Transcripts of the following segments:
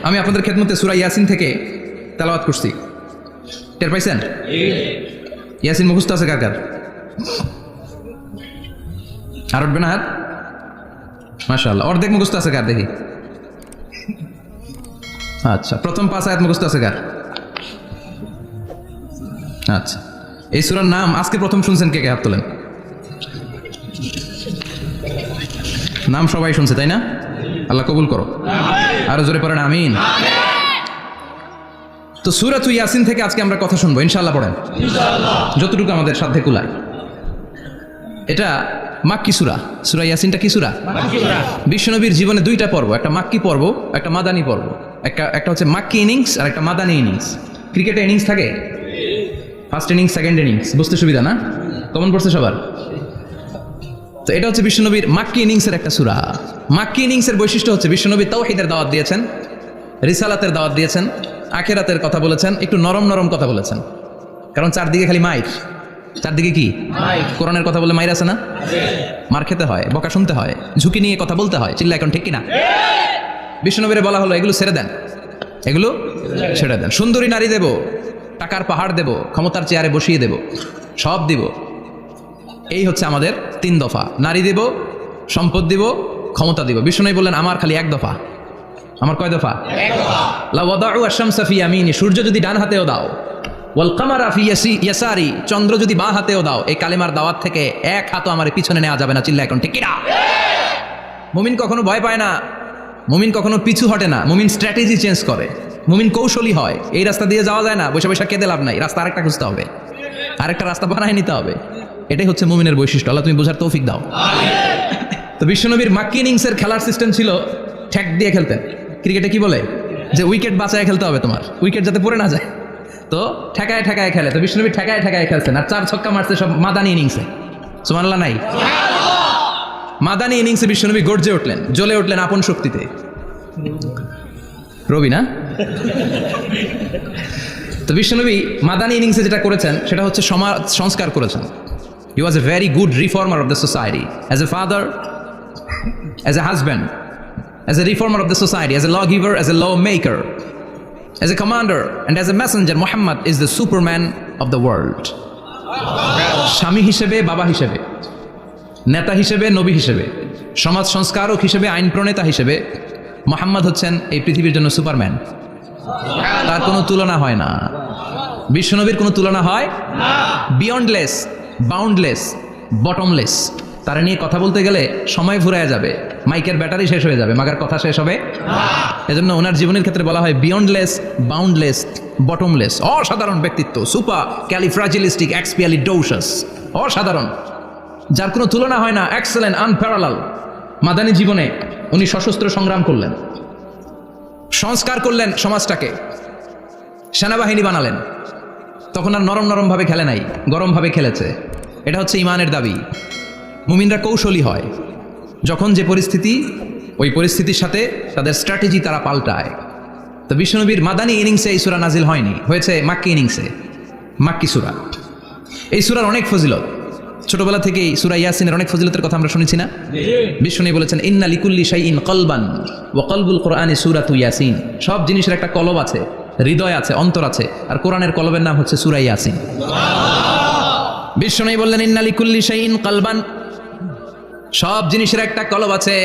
আমি আপনাদের খেদমতে সূরা ইয়াসিন থেকে তেলাওয়াত করছি, টের পাইছেন? ইয়াসিন মুখস্থ আছে কার কার? আর উঠবে না হাত? মাশাআল্লাহ। অর্ধেক মুখস্থ আছে কার দেখি? আচ্ছা, প্রথম 5 আয়াত মুখস্থ আছে কার? আচ্ছা, এই সূরার নাম আজকে প্রথম শুনছেন কে কে? হাত তোলেন। নাম সবাই শুনছে তাই না? আল্লাহ কবুল করো, আরো জোরে পড়েন আমিন। তো সূরাতুল ইয়াসিন থেকে আজকে আমরা কথা শুনবো ইনশাআল্লাহ। পড়েন যতটুকু আমাদের সাধ্যে কুলায়। এটা মাক্কি সূরা। সূরা ইয়াসিনটা কি সূরা? বিশ্বনবীর জীবনে দুইটা পর্ব, একটা মাক্কি পর্ব, একটা মাদানী পর্ব। একটা হচ্ছে মাক্কি ইনিংস আর একটা মাদানী ইনিংস। ক্রিকেটে ইনিংস থাকে, ফার্স্ট ইনিংস, সেকেন্ড ইনিংস, বুঝতে সুবিধা না? কমন পড়ছে সবার? তো এটা হচ্ছে বিশ্বনবীর মাক্কি ইনিংসের একটা সূরা। মাক্কি ইনিংসের বৈশিষ্ট্য হচ্ছে বিশ্বনবী তাওহীদের দাওয়াত দিয়েছেন, রিসালাতের দাওয়াত দিয়েছেন, আখিরাতের কথা বলেছেন, একটু নরম নরম কথা বলেছেন। কারণ চারদিকে খালি মাইর, চারদিকে কি কোরআনের কথা বলে মাইর আছে না? মার খেতে হয়, বকা শুনতে হয়, ঝুঁকি নিয়ে কথা বলতে হয়। চিল্লা এখন ঠিক কিনা? বিশ্বনবীরে বলা হলো এগুলো ছেড়ে দেন, এগুলো ছেড়ে দেন। সুন্দরী নারী দেব, টাকার পাহাড় দেব, ক্ষমতার চেয়ারে বসিয়ে দেব, সব দিব। এই হচ্ছে আমাদের 3 দফা। নারী দিব, সম্পদ দিব, ক্ষমতা দিব। বিশ্বনবী বললেন আমার খালি 1 দফা। আমার কয় দফা? 1 দফা। লা ওয়াদাউ আশ-শামসা ফি ইয়ামিনি, সূর্য যদি ডান হাতেও দাও, ওয়াল কামারা ফি ইয়াসারি, চন্দ্র যদি বাঁ হাতেও দাও, এই কালেমার দাওয়াত থেকে 1 হাতও আমার পিছনে নেওয়া যাবে না। চিল্লা এখন ঠিক কিনা? মুমিন কখনো ভয় পায় না, মুমিন কখনো পিছু হটে না, মুমিন স্ট্র্যাটেজি চেঞ্জ করে, মুমিন কৌশলী হয়। এই রাস্তা দিয়ে যাওয়া যায় না, বসে বসে কেঁদে লাভ নাই, রাস্তা আরেকটা খুঁজতে হবে, আরেকটা রাস্তা বানায় নিতে হবে। এটাই হচ্ছে মুমিনের বৈশিষ্ট্য। আল্লাহ তুমি বোঝার তৌফিক দাও। তো বিশ্বনবীর মাক্কি ইনিংসের খেলার সিস্টেম ছিল ঠ্যাক দিয়ে খেলতেন। ক্রিকেটে কি বলে যে উইকেট বাঁচায় খেলতে হবে, তোমার উইকেট যাতে পড়ে না যায়। তো ঠেকায় ঠেকায় খেলে। তো বিশ্বনবী ঠেকায় ঠেকায় খেলছেন, আর 4 ছক্কা মারছে সব মাদানী ইনিংসে। সুবহানাল্লাহ নাই? মাদানী ইনিংসে বিশ্বনবী গর্জে উঠলেন, জ্বলে উঠলেন আপন শক্তিতে। রবি না? তো বিশ্বনবী মাদানী ইনিংসে যেটা করেছেন সেটা হচ্ছে সমাজ সংস্কার করেছেন। He was a very good reformer of the society. As a father, as a husband, as a reformer of the society, as a lawgiver, as a lawmaker, as a commander, and as a messenger, Muhammad is the Superman of the world. স্বামী হিসেবে, বাবা হিসেবে, নেতা হিসেবে, নবী হিসেবে, সমাজ সংস্কারক হিসেবে, আইন প্রণেতা হিসেবে মুহাম্মদ হচ্ছেন এই পৃথিবীর জন্য সুপারম্যান। তার কোনো তুলনা হয় না, বিশ্বনবীর কোনো তুলনা হয় না। Beyondless, boundless, bottomless. তারা নিয়ে কথা বলতে গেলে সময় ফুরায় যাবে, মাইকের ব্যাটারি শেষ হয়ে যাবে, মাগার কথা শেষ হবে। এজন্য ওনার জীবনের ক্ষেত্রে বলা হয় বিয়ন্ডলেস, বাউন্ডলেস, বটমলেস। অসাধারণ ব্যক্তিত্ব, সুপার ক্যালিফ্রাজিলিস্টিক এক্সপিয়ালিডোসাস, অসাধারণ, যার কোনো তুলনা হয় না, এক্সেলেন্ট, আনপ্যারালাল। মাদানী জীবনে উনি সশস্ত্র সংগ্রাম করলেন, সংস্কার করলেন সমাজটাকে, সেনাবাহিনী বানালেন। তখন আর নরম নরম ভাবে খেলে নাই, গরম ভাবে খেলেছে। এটা হচ্ছে ইমানের দাবি। মুমিনরা কৌশলী হয়, যখন যে পরিস্থিতি, ওই পরিস্থিতির সাথে তাদের স্ট্র্যাটেজি তারা পাল্টায়। তো বিশ্বনবীর মাদানী ইনিংসে এই সূরা নাজিল হয়নি, হয়েছে মাক্কি ইনিংসে, মাক্কি সূরা। এই সূরার অনেক ফজিলত, ছোটবেলা থেকেই সূরা ইয়াসিনের অনেক ফজিলতের কথা আমরা শুনেছি না? বিশ্বনবী বলেছেন ইন্না লিকুল্লি শাইইন কলবান ওয়া কলবুল কোরআনি সূরাতু ইয়াসিন। সব জিনিসের একটা কলব আছে, হৃদয় আছে, অন্তর আছে, আর কোরআনের কলবের নাম হচ্ছে সূরা ইয়াসিন। বিশ্বনবী বললেন ইন্না লিকুল্লি শাইইন কলবান, সব জিনিসের একটা কলব আছে।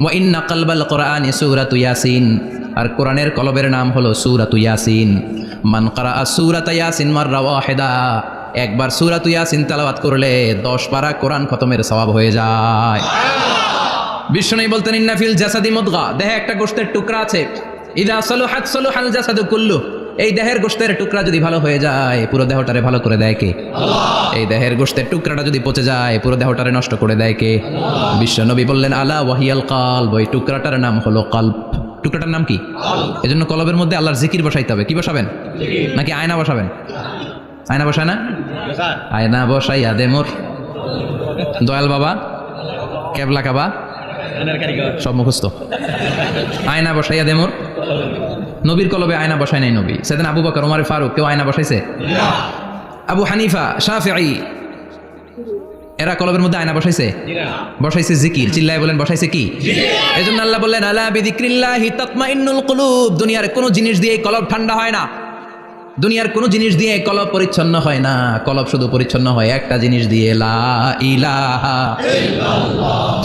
ওয়া ইন্না কলবাল কোরআনি সূরাতু ইয়াসিন, আর কোরআনের কলবের নাম হলো সূরাতু ইয়াসিন। মান ক্বারাআ সূরাতা ইয়াসিন মাররা ওয়াহিদা, একবার সূরাতু ইয়াসিন তেলাওয়াত করলে 10 পারা কোরআন খতমের সওয়াব হয়ে যায়। বিশ্বনবী বলতেন ইন্না ফিল জাসাদি মুদগা, দেহে একটা গোশতের টুকরা আছে, ইযা সালুহাত সালুহাল জাসাদু কুল্লু, এই দেহের গোশতের টুকরা যদি ভালো হয়ে যায় পুরো দেহটারে ভালো করে দেয় কে? আল্লাহ। এই দেহের গোশতের টুকরাটা যদি পচে যায় পুরো দেহটারে নষ্ট করে দেয় কে? আল্লাহ। বিশ্বনবী বললেন আলা ওয়াহিয়াল কলব, ওই টুকরাটার নাম হলো কলব। টুকরাটার নাম কি? এজন্য কলবের মধ্যে আল্লাহর জিকির বসাইতে হবে। কি বসাবেন? নাকি আয়না বসাবেন? আয়না বসায় না? আয়না বসাইয়া দে মোর দয়াল বাবা, কেবলা কাবা, সব মুখস্থ। আয়না বসাইয়া দে মোর, নবীর কলবে আয়না বসায় নাই নবী। সেদিন আবু বকর, ওমর ফারুক, কেউ আয়না বসাইছে? আবু হানিফা, শাফিঈ, এরা কলবের মধ্যে আয়না বসাইছে? বসাইছে জিকির। চিল্লায় বলেন বসাইছে কি? এজন্য আল্লাহ বললেন আলা বিযিক্রিল্লাহি তাতমাইন্নুল কুলুব। দুনিয়ার কোনো জিনিস দিয়ে কলব ঠান্ডা হয় না, দুনিয়ার কোনো জিনিস দিয়ে কলব পরিচ্ছন্ন হয় না। কলব শুধু পরিচ্ছন্ন হয় একটা জিনিস দিয়ে, লা ইলাহা ইল্লাল্লাহ,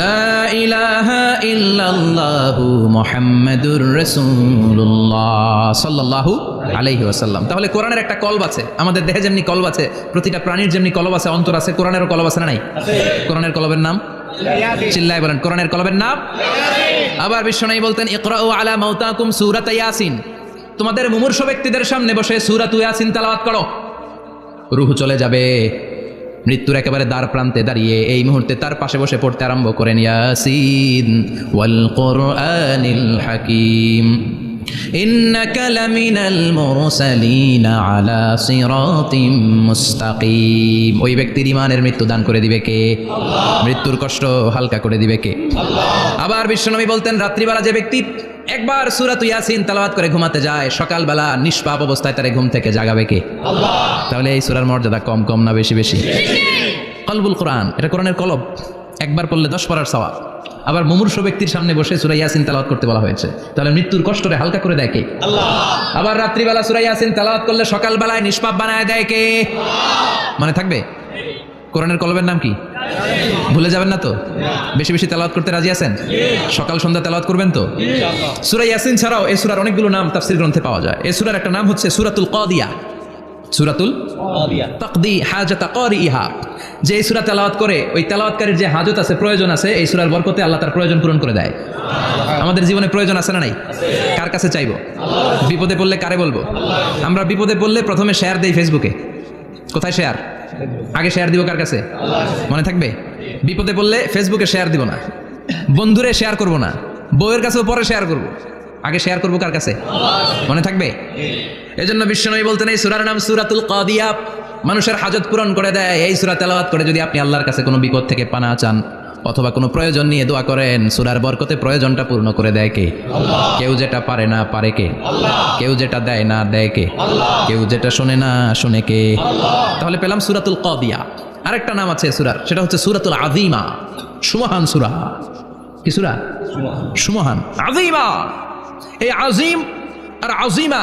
লা ইলাহা ইল্লাল্লাহু মুহাম্মাদুর রাসূলুল্লাহ সাল্লাল্লাহু আলাইহি ওয়াসাল্লাম। তাহলে কোরআনের একটা কলব আছে, আমাদের দেহে যেমনি কলব আছে, প্রতিটা প্রাণীর যেমনি কলব আছে, অন্তর আছে, কোরআনেরও কলব আছে না নাই? কোরআনের কলবের নাম? চিল্লায় বলেন কোরআনের কলবের নাম। আবার বিশ্বনবী বলতেন ইকরাউ আলা মাউতাকুম সূরাত ইয়াসিন। তোমাদের মুমূর্ষু ব্যক্তিদের সামনে বসে সূরাত ইয়াসিন তেলাওয়াত করো। রূহ চলে যাবে, মৃত্যুর একেবারে দ্বার প্রান্তে দাঁড়িয়ে এই মুহূর্তে তার পাশে বসে পড়তে আরম্ভ করেন ইয়াসিন ওয়াল কুরআনিল হাকীম ইন্নাকা লামিনাল মুরসালিনা আলা সিরাতিম মুস্তাকিম। ওই ব্যক্তির ঈমানের মৃত্যু দান করে দিবে কে? আল্লাহ। মৃত্যুর কষ্ট হালকা করে দিবে কে? আল্লাহ। আবার বিশ্বনবী বলতেন রাত্রিবেলা যে ব্যক্তি একবার সূরাত ইয়াসিন তেলাওয়াত করে ঘুমাতে যায়, সকালবেলা নিষ্পাপ অবস্থায় তারে ঘুম থেকে জাগাবে কে? আল্লাহ। তাহলে এই সূরার মর্যাদা কম কম না বেশি বেশি? কলবুল কোরআন, এটা কোরআনের কলব, একবার পড়লে 10 পড়ার সওয়াব। আবার মুমূর্ষু ব্যক্তির সামনে বসে সূরা ইয়াসিন তেলাওয়াত করতে বলা হয়েছে, তাহলে মৃত্যুর কষ্টরে হালকা করে দেয় কে? আল্লাহ। আবার রাত্রিবেলা সূরা ইয়াসিন তেলাওয়াত করলে সকালবেলায় নিষ্পাপ বানায় দেয় কে? আল্লাহ। মনে থাকবে? কোরআনের কলবের নাম কি? ভুলে যাবেন না তো? বেশি বেশি তেলাওয়াত করতে রাজি আছেন? সকাল সন্ধ্যা তেলাওয়াত করবেন তো? সূরা ইয়াসিন ছাড়াও এই সূরার অনেকগুলো নাম তাফসীর গ্রন্থে পাওয়া যায়। এই সূরার একটা নাম হচ্ছে সূরাতুল কাদিয়া। সূরাতুল কাদিয়া তাকদি হাজাত কারিহা। যে এই সূরা তেলাওয়াত করে ওই তেলাওয়াতকারীর যে হাজত আছে, প্রয়োজন আছে, এই সূরার বরকতে আল্লাহ তার প্রয়োজন পূরণ করে দেয়। আমাদের জীবনে প্রয়োজন আছে না নাই? কার কাছে চাইবো? বিপদে পড়লে কারে বলবো? আমরা বিপদে পড়লে প্রথমে শেয়ার দেই ফেসবুকে। কোথায় শেয়ার? আগে শেয়ার দিব কার কাছে? মনে থাকবে? বিপদে পড়লে ফেসবুকে শেয়ার দিব না, বন্ধুরে শেয়ার করব না, বউয়ের কাছেও পরে শেয়ার করব, আগে শেয়ার করব কার কাছে? মনে থাকবে? এজন্য বিশ্বনবী বলতেন এই সূরার নাম সূরাতুল কাদিয়া, মানুষের হাজত পূরণ করে দেয়। এই সূরা তেলাওয়াত করে যদি আপনি আল্লাহর কাছে কোনো বিপদ থেকে পানা চান অথবা কোনো প্রয়োজন নিয়ে দোয়া করেন, সূরার বরকতে প্রয়োজনটা পূর্ণ করে দেয় কে? আল্লাহ। কেউ যেটা পারে না পারে কে? আল্লাহ। কেউ যেটা দেয় না দেয় কে? আল্লাহ। কেউ যেটা শোনে না শোনে কে? আল্লাহ। তাহলে পেলাম সূরাতুল কাদিয়া। আরেকটা নাম আছে সূরার, সেটা হচ্ছে সূরাতুল আযীমা, সুমহান সূরা। কি সূরা? সুমহান। আযীমা, এই আযীম আর আযীমা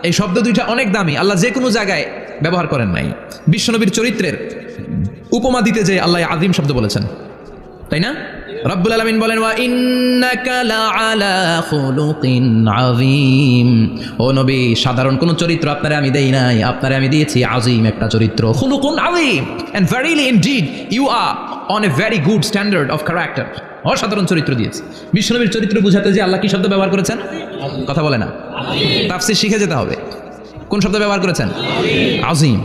এই শব্দ দুইটা অনেক দামি, আল্লাহ যে কোনো জায়গায় ব্যবহার করেন নাই। বিশ্বনবীর চরিত্রের উপমা দিতে যে আল্লাহ আযীম শব্দ বলেছেন, তাই না? রব্বুল আলামিন বলেন ওয়া ইন্নাকা লাআলা খুলুকিন আযীম। ও নবী, সাধারণ কোন চরিত্র আপনারে আমি দেই নাই, আপনারে আমি দিয়েছি আযীম একটা চরিত্র, খুলুকুন আযীম, and verily indeed you are on a very good standard of character. অসাধারণ চরিত্র দিয়েছি। বিশ্বনবীর চরিত্র বুঝাতে যে আল্লাহ কি শব্দ ব্যবহার করেছেন? কথা বলে না, তাফসীর শিখে যেতে হবে। কোন শব্দ ব্যবহার করেছেন? আযীম।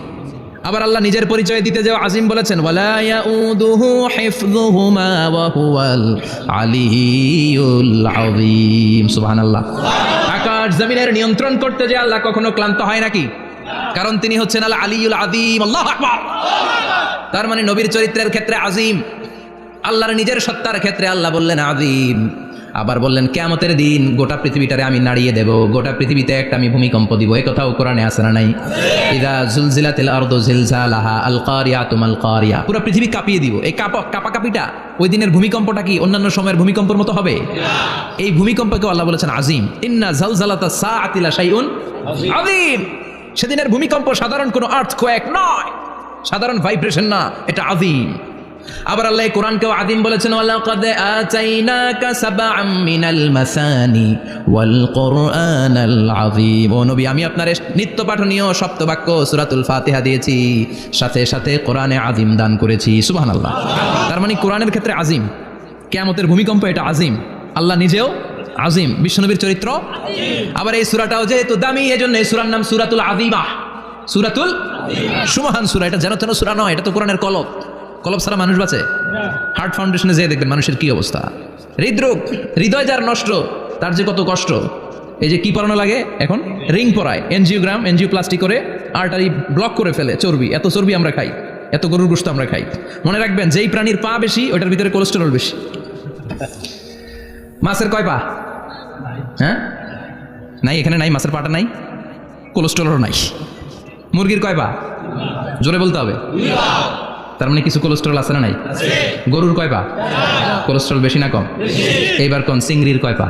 আবার আল্লাহ নিজের পরিচয় দিতে যে আযীম বলেছেন, ওয়ালা ইয়াউদুহু হিফযুহুমা ওয়া হুয়াল আলিয়্যুল আযীম। সুবহানাল্লাহ। আকাশ জমিনের নিয়ন্ত্রণ করতে যে আল্লাহ কখনো ক্লান্ত হয় নাকি? কারণ তিনি হচ্ছেন আল আলিয়্যুল আযীম। আল্লাহু আকবার। তার মানে নবীর চরিত্রের ক্ষেত্রে আযীম, আল্লাহর নিজের সত্তার ক্ষেত্রে আল্লাহ বললেন আযীম। আবার বললেন কিয়ামতের দিন গোটা পৃথিবীটারে আমি নাড়িয়ে দেব, গোটা পৃথিবীতে একটা আমি ভূমিকম্প দিব। এই কথাও কোরআনে আছে না নাই? ইযা জুলজিলাতিল আরদু জিলজালাহা আল কারিয়াতু মাল কারিয়া। পুরো পৃথিবী কাঁপিয়ে দিব। এই কাঁপাকাঁপিটা ওই দিনের ভূমিকম্পটা কি অন্যান্য সময়ের ভূমিকম্পের মতো হবে? এই ভূমিকম্পকে আল্লাহ বলেছেন আযীম। ইন্না জালজালাতাস সাআতি লা শাইউন আযীম। সেদিনের ভূমিকম্প সাধারণ কোনো আর্থকোয়েক নয়, সাধারণ ভাইব্রেশন না, এটা আযীম। আবার আল্লাহ কোরআনকেও আযীম বলেছেন, ওয়ালাকাদ আতাইনাকা সাবআম মিনাল মাসানি ওয়াল কুরআনাল আযীম। ও নবী, আমি আপনার নিত্য পাঠনীয় সপ্তবাক্য সূরাতুল ফাতিহা দিয়েছি, সাথে সাথে কোরআনে আযীম দান করেছি। সুবহানাল্লাহ। তার মানে কোরআনের ক্ষেত্রে আযীম, কিয়ামতের ভূমিকম্প এটা আযীম, আল্লাহ নিজেও আযীম, বিশ্বনবীর চরিত্র আবার এই সূরাটাও যেহেতু দামি, এজন্য এই সূরার নাম সূরাতুল আযীমা, সূরাতুল সুমহান সূরা। এটা যেন তেন সূরা নয়, এটা তো কোরআনের কলব। কলব ছাড়া মানুষ বাঁচে? হার্ট ফাউন্ডেশনে যেয়ে দেখবেন মানুষের কি অবস্থা। হৃদরোগ, হৃদয় যার নষ্ট, তার যে কত কষ্ট। এই যে কি পরানো লাগে এখন? রিং পরায়, এনজিওগ্রাম, এনজিওপ্লাস্টি করে আর্টারি ব্লক করে ফেলে। চর্বি, এত চর্বি আমরা খাই, এত গরুর গোশত আমরা খাই। মনে রাখবেন, যেই প্রাণীর পা বেশি ওটার ভিতরে কোলেস্টেরল বেশি। মাছের কয় পা? হ্যাঁ, নাই, এখানে নাই, মাছের পাটা নাই, কোলেস্টেরলও নাই। মুরগির কয় পা? জোরে বলতে হবে। তার মানে কিছু কোলেস্ট্রল আছে না নাই? গরুর কয় পা? কোলেস্ট্রল বেশি না কম? এইবার কোন চিংড়ির কয় পা?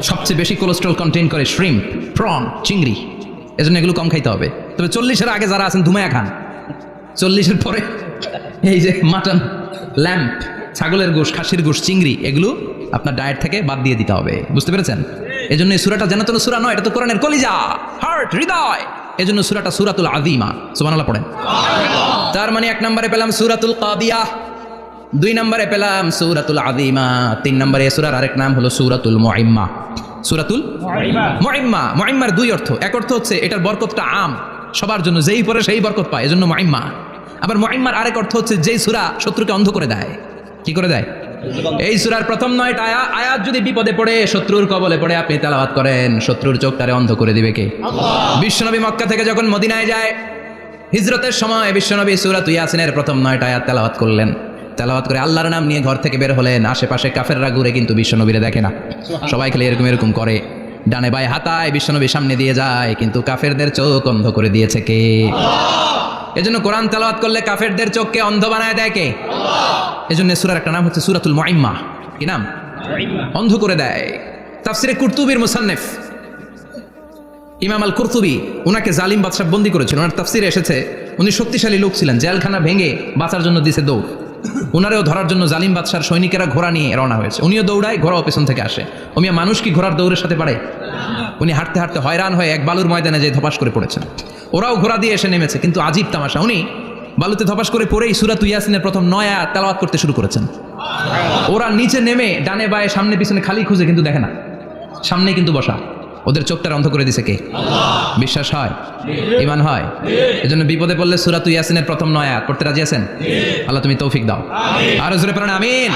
সবচেয়ে বেশি কোলেস্ট্রল কন্টেইন করে শ্রিম্প, প্রন, চিংড়ি। এজন্য এগুলো কম খাইতে হবে। তবে 40-এর আগে যারা আছেন ধুমায়া খান, 40-এর পরে এই যে মাটন, ল্যাম্প, ছাগলের গোশ, খাসির গোশ, চিংড়ি, এগুলো আপনার ডায়েট থেকে বাদ দিয়ে দিতে হবে। বুঝতে পেরেছেন? এজন্য এই সূরাটা যেন তেন সূরা নয়, এটা তো কোরআনের কলিজা, হার্ট, হৃদয়। এজন্য সূরাটা সূরাতুল আযীমা। সুবহানাল্লাহ পড়েন। তার মানে 1 নম্বরে পেলাম সূরাতুল কাদিয়াহ, 2 নম্বরে পেলাম সূরাতুল আযীমা, 3 নম্বরে এই সূরার আরেক নাম হলো সূরাতুল মুইম্মা। সূরাতুল মুইম্মা। মুইম্মার 2 অর্থ। এক অর্থ হচ্ছে এটার বরকতটা আম, সবার জন্য, যেই পড়ে সেই বরকত পায়, এজন্য মুইম্মা। আবার মুইম্মার আরেক অর্থ হচ্ছে যেই সূরা শত্রুকে অন্ধ করে দেয়। কি করে দেয়? এই সূরার প্রথম 9টা আয়াত যদি বিপদে পড়ে, শত্রুর কবলে পড়ে আপনি তেলাওয়াত করেন, শত্রুর চোখটারে অন্ধ করে দিবে কে? বিশ্বনবী মক্কা থেকে যখন মদিনায় যায়, হিজরতের সময় বিশ্বনবী সূরাতুল ইয়াসিনের প্রথম 9টা আয়াত তেলাওয়াত করলেন। তেলাওয়াত করে আল্লাহর নাম নিয়ে ঘর থেকে বের হলেন। আশেপাশে কাফেররা ঘুরে কিন্তু বিশ্বনবীরে দেখে না। সবাই খেলে এরকম এরকম করে, ডানে বায়ে হাতায় বিশ্বনবী সামনে দিয়ে যায়, কিন্তু কাফেরদের চোখ অন্ধ করে দিয়েছে কে? এজন্য কোরআন তেলাওয়াত করলে কাফেরদের চোখকে অন্ধ বানায় দেয় কে? এজন্য সূরার একটা নাম হচ্ছে সূরাতুল মুইম্মা। কি নাম? অন্ধ করে দেয়। তাফসিরে কুরতুবির মুসান্নিফ ইমাম আল কুরতুবি, উনাকে জালিম বাদশা বন্দী করেছিল। ওনার তাফসিরে এসেছে উনি শক্তিশালী লোক ছিলেন, জেলখানা ভেঙে বাঁচার জন্য দিছে দৌড়। উনারেও ধরার জন্য জালিম বাদশার সৈনিকেরা ঘোড়া নিয়ে রওনা হয়েছে। উনিও দৌড়ায়, ঘোড়াও পেছন থেকে আসে। ওমিয়া মানুষ কি ঘোড়ার দৌড়ের সাথে পারে? উনি হাঁটতে হাঁটতে হয়রান হয়ে এক বালুর ময়দানে যে ধপাস করে পড়েছেন। ওরাও ঘোড়া দিয়ে এসে নেমেছে, কিন্তু আজীব তামাশা, উনি বালুতে ধপাস করে পড়েই সূরাতুল ইয়াসিনের প্রথম 9 আয়াত তেলাওয়াত করতে শুরু করেছেন। ওরা নিচে নেমে ডানে বায়ে সামনে পিছনে খালি খুঁজে কিন্তু দেখে না, সামনে কিন্তু বসা। ওদের চোখটা অন্ধ করে দিছে কে? বিশ্বাস হয়? ঈমান হয়? এজন্য বিপদে পড়লে সূরাতুল ইয়াসিনের প্রথম 9 আয়াত পড়তে রাজি আছেন? আল্লাহ তুমি তৌফিক দাও। আরো জোরে পড়েন আমিন।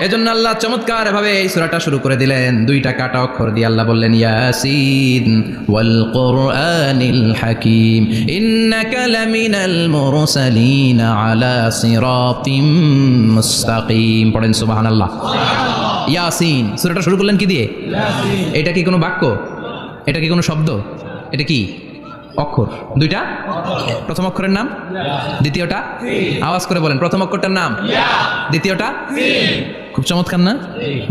এজন্য আল্লাহ চমৎকার ভাবে এই সূরাটা শুরু করে দিলেন। 2টা কাটা অক্ষর দিয়ে আল্লাহ বললেন ইয়াসিন ওয়াল কুরআনিল হাকীম ইন্নাকা লামিনাল মুরসালিন আলা সিরাতিম মুস্তাকিম। পড়েন সুবহানাল্লাহ। ইয়াসিন সূরাটা শুরু করলেন কি দিয়ে? এটা কি কোনো বাক্য? এটা কি কোনো শব্দ? এটা কি অক্ষর? 2টা। প্রথম অক্ষরের নাম, দ্বিতীয়টা আওয়াজ করে বলেন। প্রথম অক্ষরটার নাম, দ্বিতীয়টা। খুব চমৎকার না?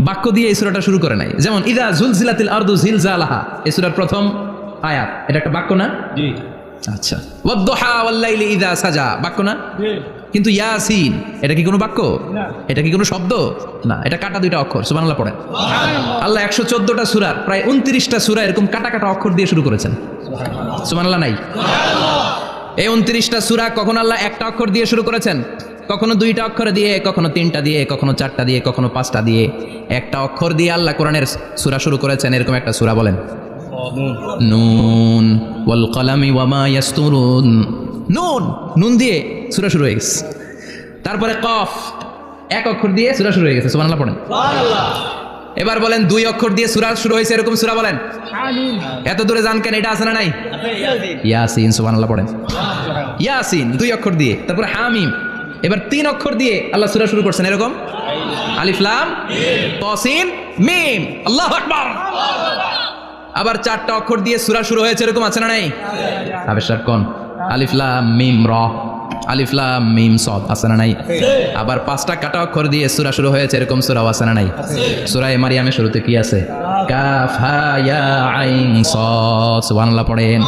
বাক্য দিয়ে এই সূরাটা শুরু করে নাই। যেমন ইদা জুলজিলাতিল আরদু জিলজালাহা, এই সূরার প্রথম আয়াত, এটা একটা বাক্য না? জি। আচ্ছা। ওয়াদ-দুহা ওয়াল-লাইলি ইদা সাজা, বাক্য না? জি। কিন্তু ইয়াসিন এটা কি কোনো বাক্য? না। এটা কি কোনো শব্দ? না, এটা কাটা 2টা অক্ষর। সুবহানাল্লাহ পড়েন। আল্লাহ 114টা সূরার প্রায় 29টা সূরা এরকম কাটা কাটা অক্ষর দিয়ে শুরু করেছেন। সুবহানাল্লাহ নাই? এই 29টা সূরা কখন আল্লাহ একটা অক্ষর দিয়ে শুরু করেছেন, কখনো 2টা অক্ষর দিয়ে, কখনো 3টা দিয়ে, কখনো 4টা দিয়ে, কখনো 5টা দিয়ে। একটা অক্ষর দিয়ে আল্লাহ কোরআনের সূরা শুরু করেছেন। এরকম একটা সূরা বলেন। নুন ওয়াল কলামি ওয়া মা ইয়াসতুরুন। নুন, নুন দিয়ে সূরা শুরু হয়ে গেছে। তারপরে কফ, এক অক্ষর দিয়ে সূরা শুরু হয়ে গেছে। সুবহানাল্লাহ পড়েন। সুবহানাল্লাহ। এবার বলেন 2 অক্ষর দিয়ে সূরা শুরু হয়েছে এরকম সূরা বলেন। আমিন। এত দূরে যান কেন? এটা আছে না নাই? ইয়াসিন। সুবহানাল্লাহ পড়েন। ইয়াসিন 2 অক্ষর দিয়ে। তারপরে হামিম। এবার 3 অক্ষর দিয়ে আল্লাহ সূরা শুরু করছেন এরকম। আলিফ লাম তাসিন মিম। আল্লাহু আকবার। আবার 4টা অক্ষর দিয়ে সূরা শুরু হয়েছে এরকম আছে না নাই? আবেশার কোন? আলিফ লাম মিম র, আলিফ লাম মিম সাদ, আছে না নাই? আবার 5টা কাটা অক্ষর দিয়ে সূরা শুরু হয়েছে এরকম সূরাও আছে না নাই? সূরা মারিয়ামের শুরুতে কি আছে? কাফ হা ইয়া আইন সাদ। সুবহানাল্লাহ পড়েন।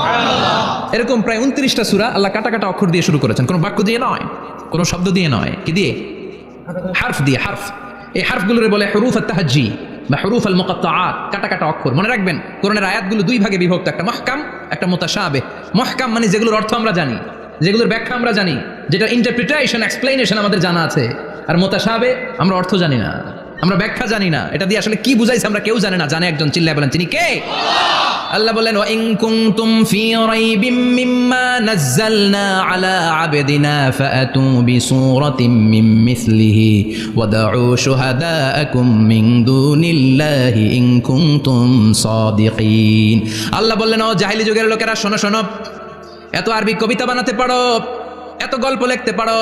এরকম প্রায় 29টা সূরা আল্লাহ কাটা কাটা অক্ষর দিয়ে শুরু করেছেন। কোনো বাক্য দিয়ে নয়, কোনো শব্দ দিয়ে নয়। কি দিয়ে? হারফ দিয়ে। হারফ, এই হারফগুলোরে বলে হুরুফ আত-তাহাজ্জি বা হুরুফ আল মুকাত্তাআত, কাটা কাটা অক্ষর। মনে রাখবেন কোরআনের আয়াতগুলো 2 ভাগে বিভক্ত, একটা মুহকাম, একটা মুতাশাবিহ। মুহকাম মানে যেগুলোর অর্থ আমরা জানি, যেগুলোর ব্যাখ্যা আমরা জানি, যেটা ইন্টারপ্রিটেশন, এক্সপ্লেনেশন আমাদের জানা আছে। আর মুতাশাবিহ আমরা অর্থ জানি না, আমরা ব্যাখ্যা জানি না, এটা দিয়ে আসলে কি বুঝাইছে আমরা কেউ জানে না। জানে একজন, চিল্লায় বলেন তিনি কে? আল্লাহ বলেন ওয়া ইন কুনতুম ফি রাইবিম মিম্মা নাযালনা আলা আবদিনা ফাআতু বিসূরাতিন মিন মিসলিহি ওয়াদউ শুহাদাআকুম মিন দুনিল্লাহি ইন কুনতুম সাদিকিন। আল্লাহ বললেন ও জাহেলি যুগের লোকেরা, শোনো শোনো, এত আরবি কবিতা বানাতে পারো, এত গল্প লিখতে পারো,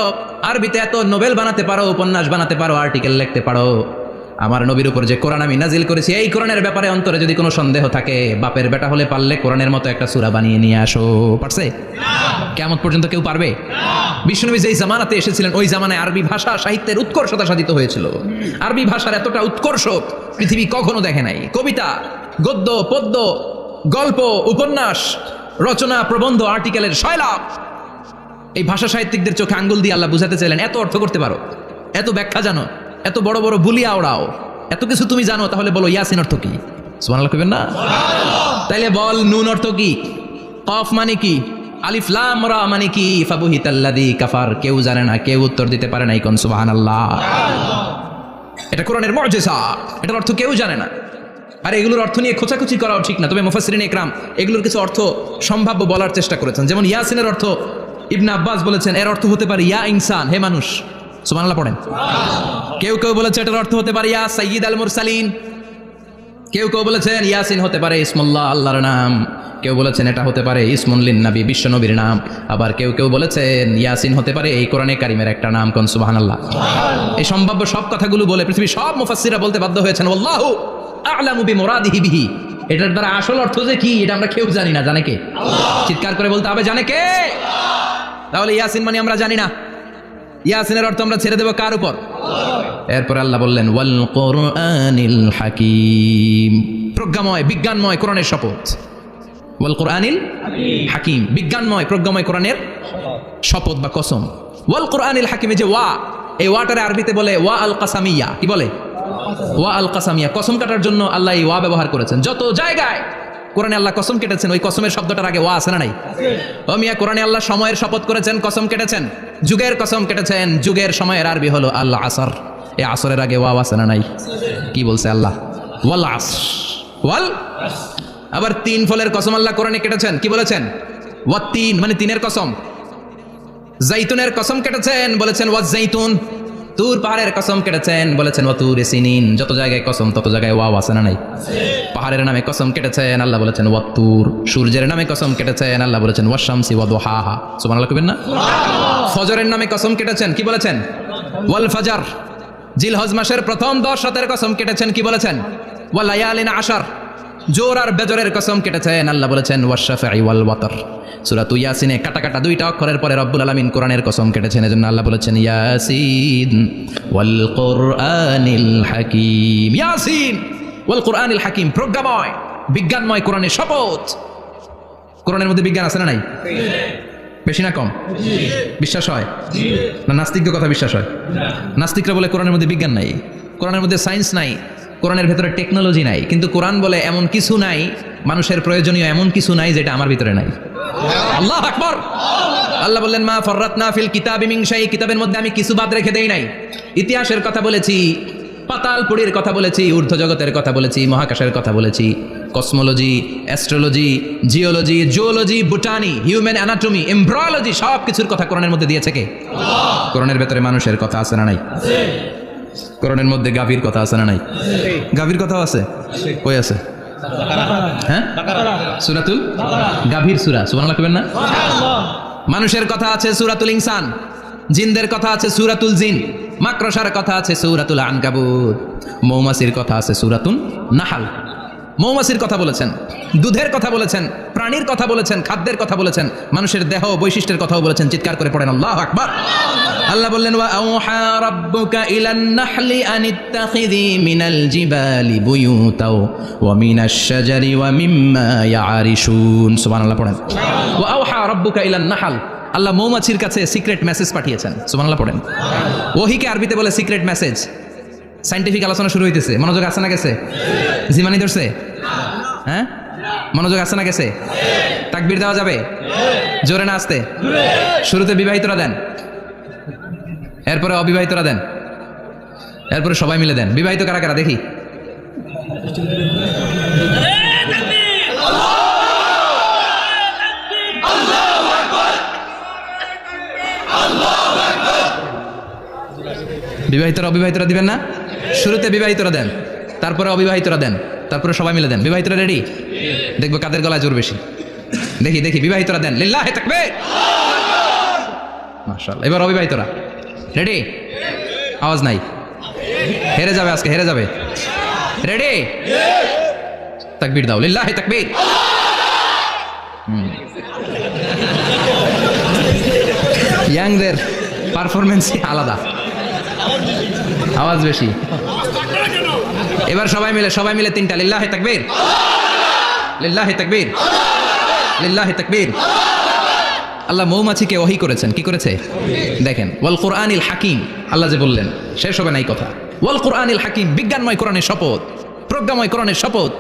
আরবিতে এত নোবেল বানাতে পারো, উপন্যাস বানাতে পারো, আর্টিকেল লিখতে পারো, আমার নবীর উপর যে কোরআন আমি নাজিল করেছি, এই কোরআনের ব্যাপারে অন্তরে যদি কোনো সন্দেহ থাকে, বাপের বেটা হলে পারলে কোরআনের মতো একটা সূরা বানিয়ে নিয়ে আসো। পারছে? কিয়ামত পর্যন্ত কেউ পারবে? বিশ্বনবী যেই জামানাতে এসেছিলেন ওই জামানায় আরবি ভাষা সাহিত্যের উৎকর্ষতা সাধিত হয়েছিল। আরবি ভাষার এতটা উৎকর্ষ পৃথিবী কখনো দেখে নাই। কবিতা, গদ্য, পদ্য, গল্প, উপন্যাস, রচনা, প্রবন্ধ, আর্টিকেলের সয়লাভ। এই ভাষা সাহিত্যিকদের চোখে আঙ্গুল দিয়ে আল্লাহ বুঝাতে চাইলেন, এত অর্থ করতে পারো, এত ব্যাখ্যা জানো, এত বড় বড় বুলিয়া ওড়াও, এত কিছু তুমি জানো, তাহলে বলো ইয়াসিন অর্থ কি? সুবহানাল্লাহ কইবেন না? তাইলে বল নুন অর্থ কি, কফ মানে কি, আলিফ লাম রা মানে কি, ফাবুহিতাল্লাযী কাফার। কেউ জানে না, কেউ উত্তর দিতে পারে না। কোন সুবহানাল্লাহ। এটা কোরআনের মুজিজা, এটার অর্থ কেউ জানে না। আর এগুলোর অর্থ নিয়ে খোঁচাখুচি করাও ঠিক না। তবে মুফাসসিরিন ইকরাম এগুলোর কিছু অর্থ সম্ভাব্য বলার চেষ্টা করেছেন। যেমন ইয়াসিনের অর্থ ইবনে আব্বাস বলেছেন এর অর্থ হতে পারে ইয়া ইনসান, হে মানুষ। সুবহানাল্লাহ পড়েন। কেউ কেউ বলেছে এটার অর্থ হতে পারে ইয়া সাইয়্যিদ আল মুরসালিন। কেউ কেউ বলেছেন ইয়াসিন হতে পারে ইসমুল্লাহ, আল্লাহর নাম। কেউ বলেছেন এটা হতে পারে ইসমুন লিন নবী, বিশ্ব নবীর নাম। আবার কেউ কেউ বলেছেন ইয়াসিন হতে পারে এই কোরআনে কারিমের একটা নাম। কোন সুবহানাল্লাহ। এই সম্ভাব্য সব কথাগুলো বলে পৃথিবীর সব মুফাসসিররা বলতে বাধ্য হয়েছেন আল্লাহু আ'লামু বিমুরাদিহি বিহি। এটার দ্বারা আসল অর্থ যে কি এটা আমরা কেউ জানি না। জানে কে? চিৎকার করে বলতে হবে, জানে কে? তাহলে ইয়াসিন মানে আমরা জানি না। ইয়াসিনের অর্থ আমরা ছেড়ে দেব কার উপর? এরপর আল্লাহ বললেন ওয়াল কোরআনিল হাকিম, প্রজ্ঞাময় বিজ্ঞানময় কোরআনের শপথ। ওয়াল কোরআনিল হাকিম, বিজ্ঞানময় প্রজ্ঞাময় কোরআনের শপথ বা কসম। ওয়াল কোরআনিল হাকিমে যে ওয়া, এই ওয়াটারে আরবিতে বলে ওয়া আল কাসামিয়া। কি বলে? ওয়া আল কাসামিয়া। কসম কাটার জন্য আল্লাহ এই ওয়া ব্যবহার করেছেন। যত জায়গায় কোরআনে আল্লাহ কসম কেটেছেন ওই কসমের শব্দটার আগে ওয়া আছে না নাই? ও মিয়া, কোরআনে আল্লাহ সময়ের শপথ করেছেন, কসম কেটেছেন, যুগের কসম কেটেছেন। যুগের সময়ের আরবি হলো আল আসর। এই আসরের আগে ওয়া আছে না নাই? কি বলছে আল্লাহ? ওয়াল আসর, ওয়াল। আবার তিন ফলের কসম আল্লাহ কোরআনে কেটেছেন। কি বলেছেন? ওয়াত তিন, মানে তিনের কসম। জাইতুনের কসম কেটেছেন, বলেছেন ওয়াজ জাইতুন। তুর পাহাড়ের কসম কেটেছেন, বলেছেন ওয়া তুর সিনিন। যত জায়গায় কসম তত জায়গায় ওয়া আছে না নাই? পাহাড়ের নামে কসম কেটেছেন, আল্লাহ বলেছেন ওয়া তুর। সূর্যের নামে কসম কেটেছেন, আল্লাহ বলেছেন ওয়া শামসি ওয়া দুহাহা। সুবহানাল্লাহ কইবেন না? ফজরের নামে কসম কেটেছেন, কি বলেছেন? ওয়াল ফাজর। জিলহজ মাসের প্রথম 10 রাতের কসম কেটেছেন, কি বলেছেন? ওয়া লায়ালিন আশর। জোর আর বেজরের কসম কেটেছেন, আল্লাহ বলেছেন ওয়া শাফাঈ ওয়াল ওয়াতর। সূরা ইয়াসিনে কাটা কাটা দুইটা অক্ষরের পরে রব্বুল আলামিন কোরআনের কসম কেটেছেন। এজন্য আল্লাহ বলেছেন ইয়াসিন ওয়াল কোরআনিল হাকিম। ইয়াসিন ওয়াল কোরআনিল হাকিম, প্রজ্ঞাময় বিজ্ঞানময় কোরআনের শপথ। কোরআনের মধ্যে বিজ্ঞান আছে না নাই? বেশি না কম? বিশ্বাস হয় না? নাস্তিকদের কথা বিশ্বাস হয়? নাস্তিকরা বলে কোরআনের মধ্যে বিজ্ঞান নাই, কোরআনের মধ্যে সায়েন্স নাই, কোরআনের ভেতরে টেকনোলজি নাই। কিন্তু কোরআন বলে এমন কিছু নাই, মানুষের প্রয়োজনীয় এমন কিছু নাই যেটা আমার ভিতরে নাই। আল্লাহু আকবার। আল্লাহ বললেন মা ফাররাতনা ফিল কিতাবি মিন শাই, কিতাবের মধ্যে আমি কিছু বাদ রেখে দেই নাই। ইতিহাসের কথা বলেছি, পাতালপুরীর কথা বলেছি, ঊর্ধ্ব জগতের কথা বলেছি, মহাকাশের কথা বলেছি, cosmology, astrology, geology, zoology, botany, human anatomy, embryology, সব কিছুর কথা কোরআনের মধ্যে দিয়েছে কে? কোরআনের ভেতরে মানুষের কথা আছে না নাই? কোরআনের মধ্যে গাভীর কথা আছে না নাই? গাভীর কথাও আছে। কই আছে? হ্যাঁ, সূরাতুল গাভীর সূরা। সুবহানাল্লাহ কইবেন না? মানুষের কথা আছে সূরাতুল ইনসান, জিনদের কথা আছে সূরাতুল জিন, মাকড়সার কথা আছে সূরাতুল আনকাবুত, মৌমাছির কথা আছে সূরাতুন নাহাল। মৌমাছির কথা বলেছেন, দুধের কথা বলেছেন, প্রাণীর কথা বলেছেন, খাদ্যের কথা বলেছেন, মানুষের দেহ বৈশিষ্ট্যের কথাও বলেছেন। চিৎকার করে পড়েন আল্লাহু আকবার। আল্লাহ বললেন ওয়া আওহা রাব্বুকা ইলান নাহলি আনিত্তাখিযি মিনাল জিবালি বুয়ুতাও ওয়া মিনাশ শাজারি ওয়া মিম্মা ইয়ারিশুন। সুবহানাল্লাহ পড়েন। ওয়া আওহা রাব্বুকা ইলান নাহল, আল্লাহ মৌমাছির কাছে সিক্রেট মেসেজ পাঠিয়েছেন। সুবহানাল্লাহ পড়েন। ওহীকে আরবিতে বলে সিক্রেট মেসেজ। সায়েন্টিফিক আলোচনা শুরু হইতেছে, মনোযোগ আছে না গেছে? জিমানি ধরছে? হ্যাঁ, মনোযোগ আছে না গেছে? তাকবীর দেওয়া যাবে? জোরে না আসতে? শুরুতে বিবাহিতরা দেন, এরপরে অবিবাহিতরা দেন, এরপরে সবাই মিলে দেন। বিবাহিত কারা কারা দেখি? বিবাহিতরা অবিবাহিতরা দিবেন না? শুরুতে বিবাহিতরা দেন, তারপরে অবিবাহিতরা দেন, তারপরে সবাই মিলে দেন। বিবাহিতরা রেডি? দেখবো কাদের গলায় জোর বেশি। দেখি দেখি, বিবাহিতরা দেন। লিল্লাহি তাকবীর। মাশাআল্লাহ। এবার অবিবাহিতরা রেডি? আওয়াজ নাই। হেরে যাবে, আজকে হেরে যাবে। রেডি? তাকবীর দাও, লিল্লাহি তাকবীর। ইয়াংদের পারফরমেন্সই আলাদা, আওয়াজ বেশি। এবার সবাই মিলে তিনটা, লিল্লাহি তাকবীর, লিল্লাহি তাকবীর, লিল্লাহি তাকবীর। আল্লাহ মৌমাছিকে ওহী করেছেন, কি করেছে দেখেন। ওয়াল কুরআনিল হাকিম, আল্লাহ যে বললেন শেষ হবে না এই কথা। ওয়াল কুরআনিল হাকিম, বিজ্ঞানময় কোরআনের শপথ, প্রজ্ঞাময় কোরআনের শপথ।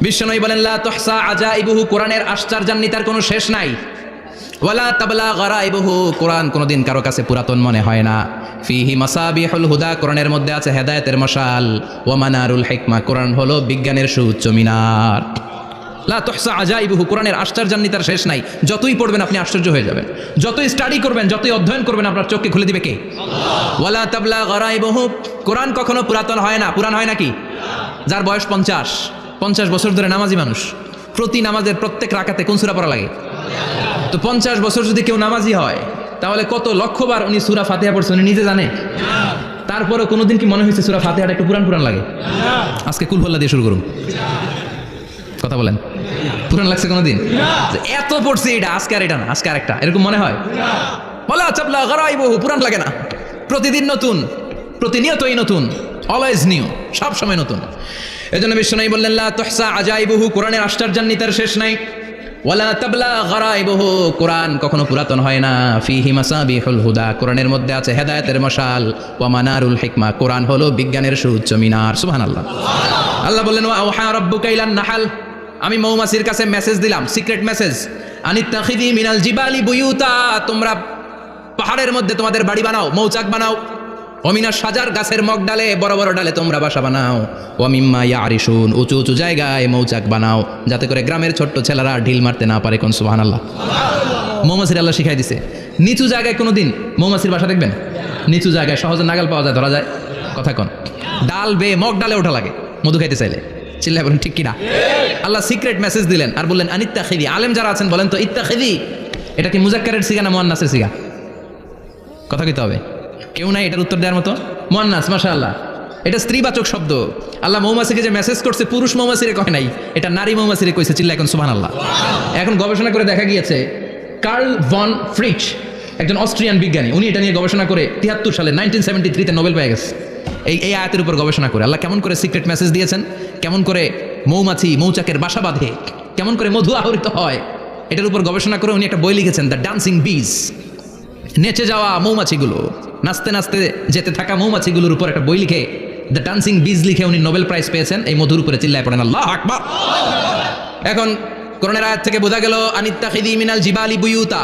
বিশ্বনবী বলেন লা তুহসা আজাইবুহু, কোরআনের আশ্চর্যান্বিতার কোনো শেষ নাই। ওয়ালা তাবলা গারাইবুহু, কোরআন কোনোদিন কারো কাছে পুরাতন মনে হয় না। ফিহি মাসাবিহুল হুদা, কোরআনের মধ্যে আছে হেদায়েতের মশাল। ওয়া মানারুল হিকমা, কোরআন হলো বিজ্ঞানের সুউচ্চ মিনার। লা তুহসা আজাইবুহু, কোরআনের আশ্চর্যান্বিতার শেষ নাই। যতই পড়বেন আপনি আশ্চর্য হয়ে যাবেন, যতই স্টাডি করবেন, যতই অধ্যয়ন করবেন, আপনার চোখকে খুলে দিবে কে? ওয়ালা তাবলা গারাইবুহু, কোরআন কখনো পুরাতন হয় না। পুরান হয় নাকি? যার বয়স 50 বছর ধরে নামাজি মানুষ, প্রতি নামাজের প্রত্যেক রাকাতে কোন সূরা পড়া লাগে? তো 50 বছর যদি কেউ নামাজি হয়, তাহলে কত লক্ষবার উনি সূরা ফাতিহা পড়ছে উনি নিজে জানে? তারপরে কোনোদিন কি মনে হয়েছে সূরা ফাতিহাটা একটু পুরান লাগে? আজকে কুল হল্লা দিয়ে শুরু করুন, কথা বলেন। পুরান লাগছে কোনোদিন? এত পড়ছি এটা, আজকে আর এটা না, আজকে আর একটা, এরকম মনে হয়? ওয়ালা তাবলা গারাইবুহু, পুরান লাগে না। প্রতিদিন নতুন, প্রতিনিয়তই নতুন, অলওয়েজ নিউ, সব সময় নতুন। এজন্য বিশ্বনবী বললেন লা তুহসা আজাইবুহু, কোরআনের আশ্চর্যান্বিতার শেষ নাই। ওয়ালা তাবলা গারাইবুহু, কোরআন কখনো পুরাতন হয় না। ফিহি মাসাবিহুল হুদা, কোরআনের মধ্যে আছে হেদায়েতের মশাল। ওয়া মানারুল হিকমা, কোরআন হলো বিজ্ঞানের সুউচ্চ মিনার। সুবহানাল্লাহ। আল্লাহ বললেন ওয়া আওহা রাব্বুকা ইলান নাহাল, আমি মৌমাছির কাছে মেসেজ দিলাম, সিক্রেট মেসেজ। আনিত্তাখিযি মিনাল জিবালি বুয়ুতা, তোমরা পাহাড়ের মধ্যে তোমাদের বাড়ি বানাও, মৌচাক বানাও। ওমিনা সাজার, গাছের মগ ডালে, বড় বড় ডালে তোমরা বাসা বানাও। ওয়ামিম্মা ইয়ারিশুন, উঁচু উঁচু জায়গায় মৌচাক বানাও, যাতে করে গ্রামের ছোট্ট ছেলেরা ঢিল মারতে না পারে। কোন সুবহানাল্লাহ। মৌমাছির আল্লাহ শিখাই দিছে। নিচু জায়গায় কোনোদিন মৌমাছির বাসা দেখবেন? নিচু জায়গায় সহজে নাগাল পাওয়া যায়, ধরা যায়। কথা কোন? ডাল বেয়ে মগ ডালে ওঠা লাগে মধু খাইতে চাইলে। চিল্লায় বলেন ঠিক কিনা? আল্লাহ সিক্রেট মেসেজ দিলেন আর বললেন আনিত্তাখিযি। আলেম যারা আছেন বলেন তো, ইত্তাখিযি এটা কি মুজাক্কারের সিগা না মুয়ান্নাসের সিগা? কথা কইতে হবে, কেউ নাই এটার উত্তর দেওয়ার মতো। মুয়ান্নাস, মাশাআল্লাহ, এটা স্ত্রীবাচক শব্দ। আল্লাহ মৌমাছিকে যে মেসেজ করছে পুরুষ মৌমাছিরে কয় নাই, এটা নারী মৌমাছিরে কইছে। চিল্লা এখন সুবহানাল্লাহ। এখন গবেষণা করে দেখা গিয়েছে, কার্ল ভন ফ্রিচ, একজন অস্ট্রিয়ান বিজ্ঞানী, উনি এটা নিয়ে গবেষণা করে 73 সালে 1973 নোবেল পেয়ে গেছে। এই আয়াতের উপর গবেষণা করে আল্লাহ কেমন করে সিক্রেট মেসেজ দিয়েছেন, কেমন করে মৌমাছি মৌচাকের বাসা বাঁধে, কেমন করে মধু আহরিত হয়, এটার উপর গবেষণা করে উনি একটা বই লিখেছেন, দ্য ডান্সিং বিজ। নেচে যাওয়া মৌমাছিগুলো, নাচতে নাচতে যেতে থাকা মৌমাছিগুলোর উপর একটা বই লিখে, দ্য ডান্সিং বিজ লিখে উনি নোবেল প্রাইজ পেয়েছেন এই মধুর উপরে। চিল্লায় পড়েন আল্লাহু আকবার। এখন কোরআনের আয়াত থেকে বোঝা গেল আনিত্তাখিযি মিনাল জিবালি বুয়ুতা,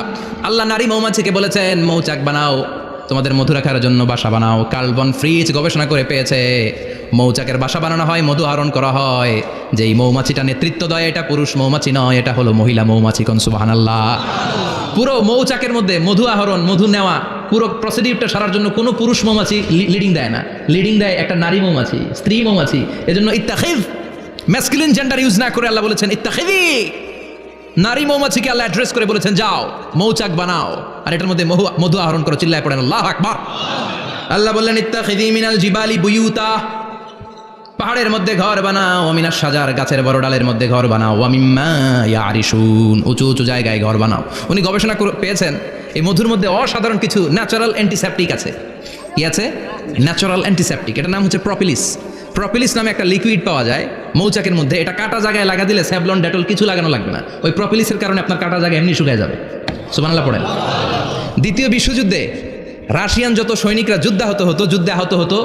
আল্লাহ নারী মৌমাছিকে বলেছেন মৌচাক বানাও, তোমাদের মধু রাখার জন্য বাসা বানাও। কার্ল ভন ফ্রিচ গবেষণা করে পেয়েছে মৌচাকের বাসা বানানো হয়, মধু আহরণ করা হয়। যেই মৌমাছিটা নেতৃত্ব দেয় এটা পুরুষ মৌমাছি নয়, এটা হলো মহিলা মৌমাছি। কোন সুবহানাল্লাহ। পুরো মৌচাকের মধ্যে মধু আহরণ, মধু নেওয়া, পুরো প্রসিডিউরটা সারার জন্য কোনো পুরুষ মৌমাছি লিডিং দেয় না, লিডিং দেয় একটা নারী মৌমাছি, স্ত্রী মৌমাছি। এজন্য ইত্তাখিয, ম্যাসকুলিন জেন্ডার ইউজ না করে আল্লাহ বলেছেন ইত্তাখিযি, নারী মৌমাছিকে আল্লাহ অ্যাড্রেস করে বলেছেন যাও মৌচাক বানাও আর এটার মধ্যে মধু আহরণ করো। চিল্লায় পড়েন আল্লাহু আকবার। আল্লাহ বললেন ইত্তাখিযি মিনাল জিবালি বুয়ুতা, পাহাড়ের মধ্যে ঘর বানাও। ওমিনাস সাজার, গাছের বড় ডালের মধ্যে ঘর বানাও। ওয়ামিম্মা ইয়ারিশুন, উঁচু উঁচু জায়গায় ঘর বানাও। উনি গবেষণা করে পেয়েছেন এই মধুর মধ্যে অসাধারণ কিছু ন্যাচারাল অ্যান্টিসেপটিক আছে। কি আছে? Natural antiseptic. এটার নাম হচ্ছে প্রপিলিস। প্রপিলিস নামে একটা লিকুইড পাওয়া যায় মৌচাকের মধ্যে। এটা কাটা জায়গায় লাগা দিলে স্যাভলন, ডেটল কিছু লাগানো লাগবে না। ওই প্রপিলিসের কারণে আপনার কাটা জায়গা এমনি শুকিয়ে যাবে। সুবহানাল্লাহ পড়েন। দ্বিতীয় বিশ্বযুদ্ধে রাশিয়ান যত সৈনিকরা যুদ্ধে আহত হতো,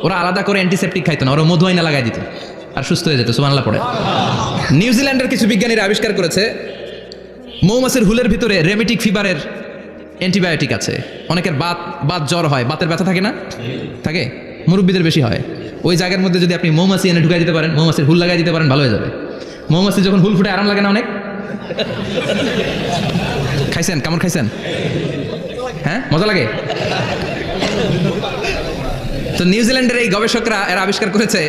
ওরা আলাদা করে অ্যান্টিসেপটিক খাইতো না, ওরা মধু আইনা লাগাই দিত আর সুস্থ হয়ে যেত। সুবহানাল্লাহ পড়েন। নিউজিল্যান্ডের কিছু বিজ্ঞানীরা আবিষ্কার করেছে মৌমাছির হুলের ভিতরে রেমেটিক ফিভারের অ্যান্টিবায়োটিক আছে। অনেকের বাত জ্বর হয়, বাতের ব্যথা থাকে না? থাকে, মুরব্বীদের বেশি হয়। ওই জায়গার মধ্যে যদি আপনি মৌমাছি এনে ঢুকাই দিতে পারেন, মৌমাছির হুল লাগাই দিতে পারেন, ভালো হয়ে যাবে। মৌমাছি যখন হুল ফুটে আরাম লাগে না অনেক? খাইছেন? কেমন খাইছেন? হ্যাঁ, মজা লাগে। তো নিউজিল্যান্ডের এই গবেষকরা এরা আবিষ্কার করেছে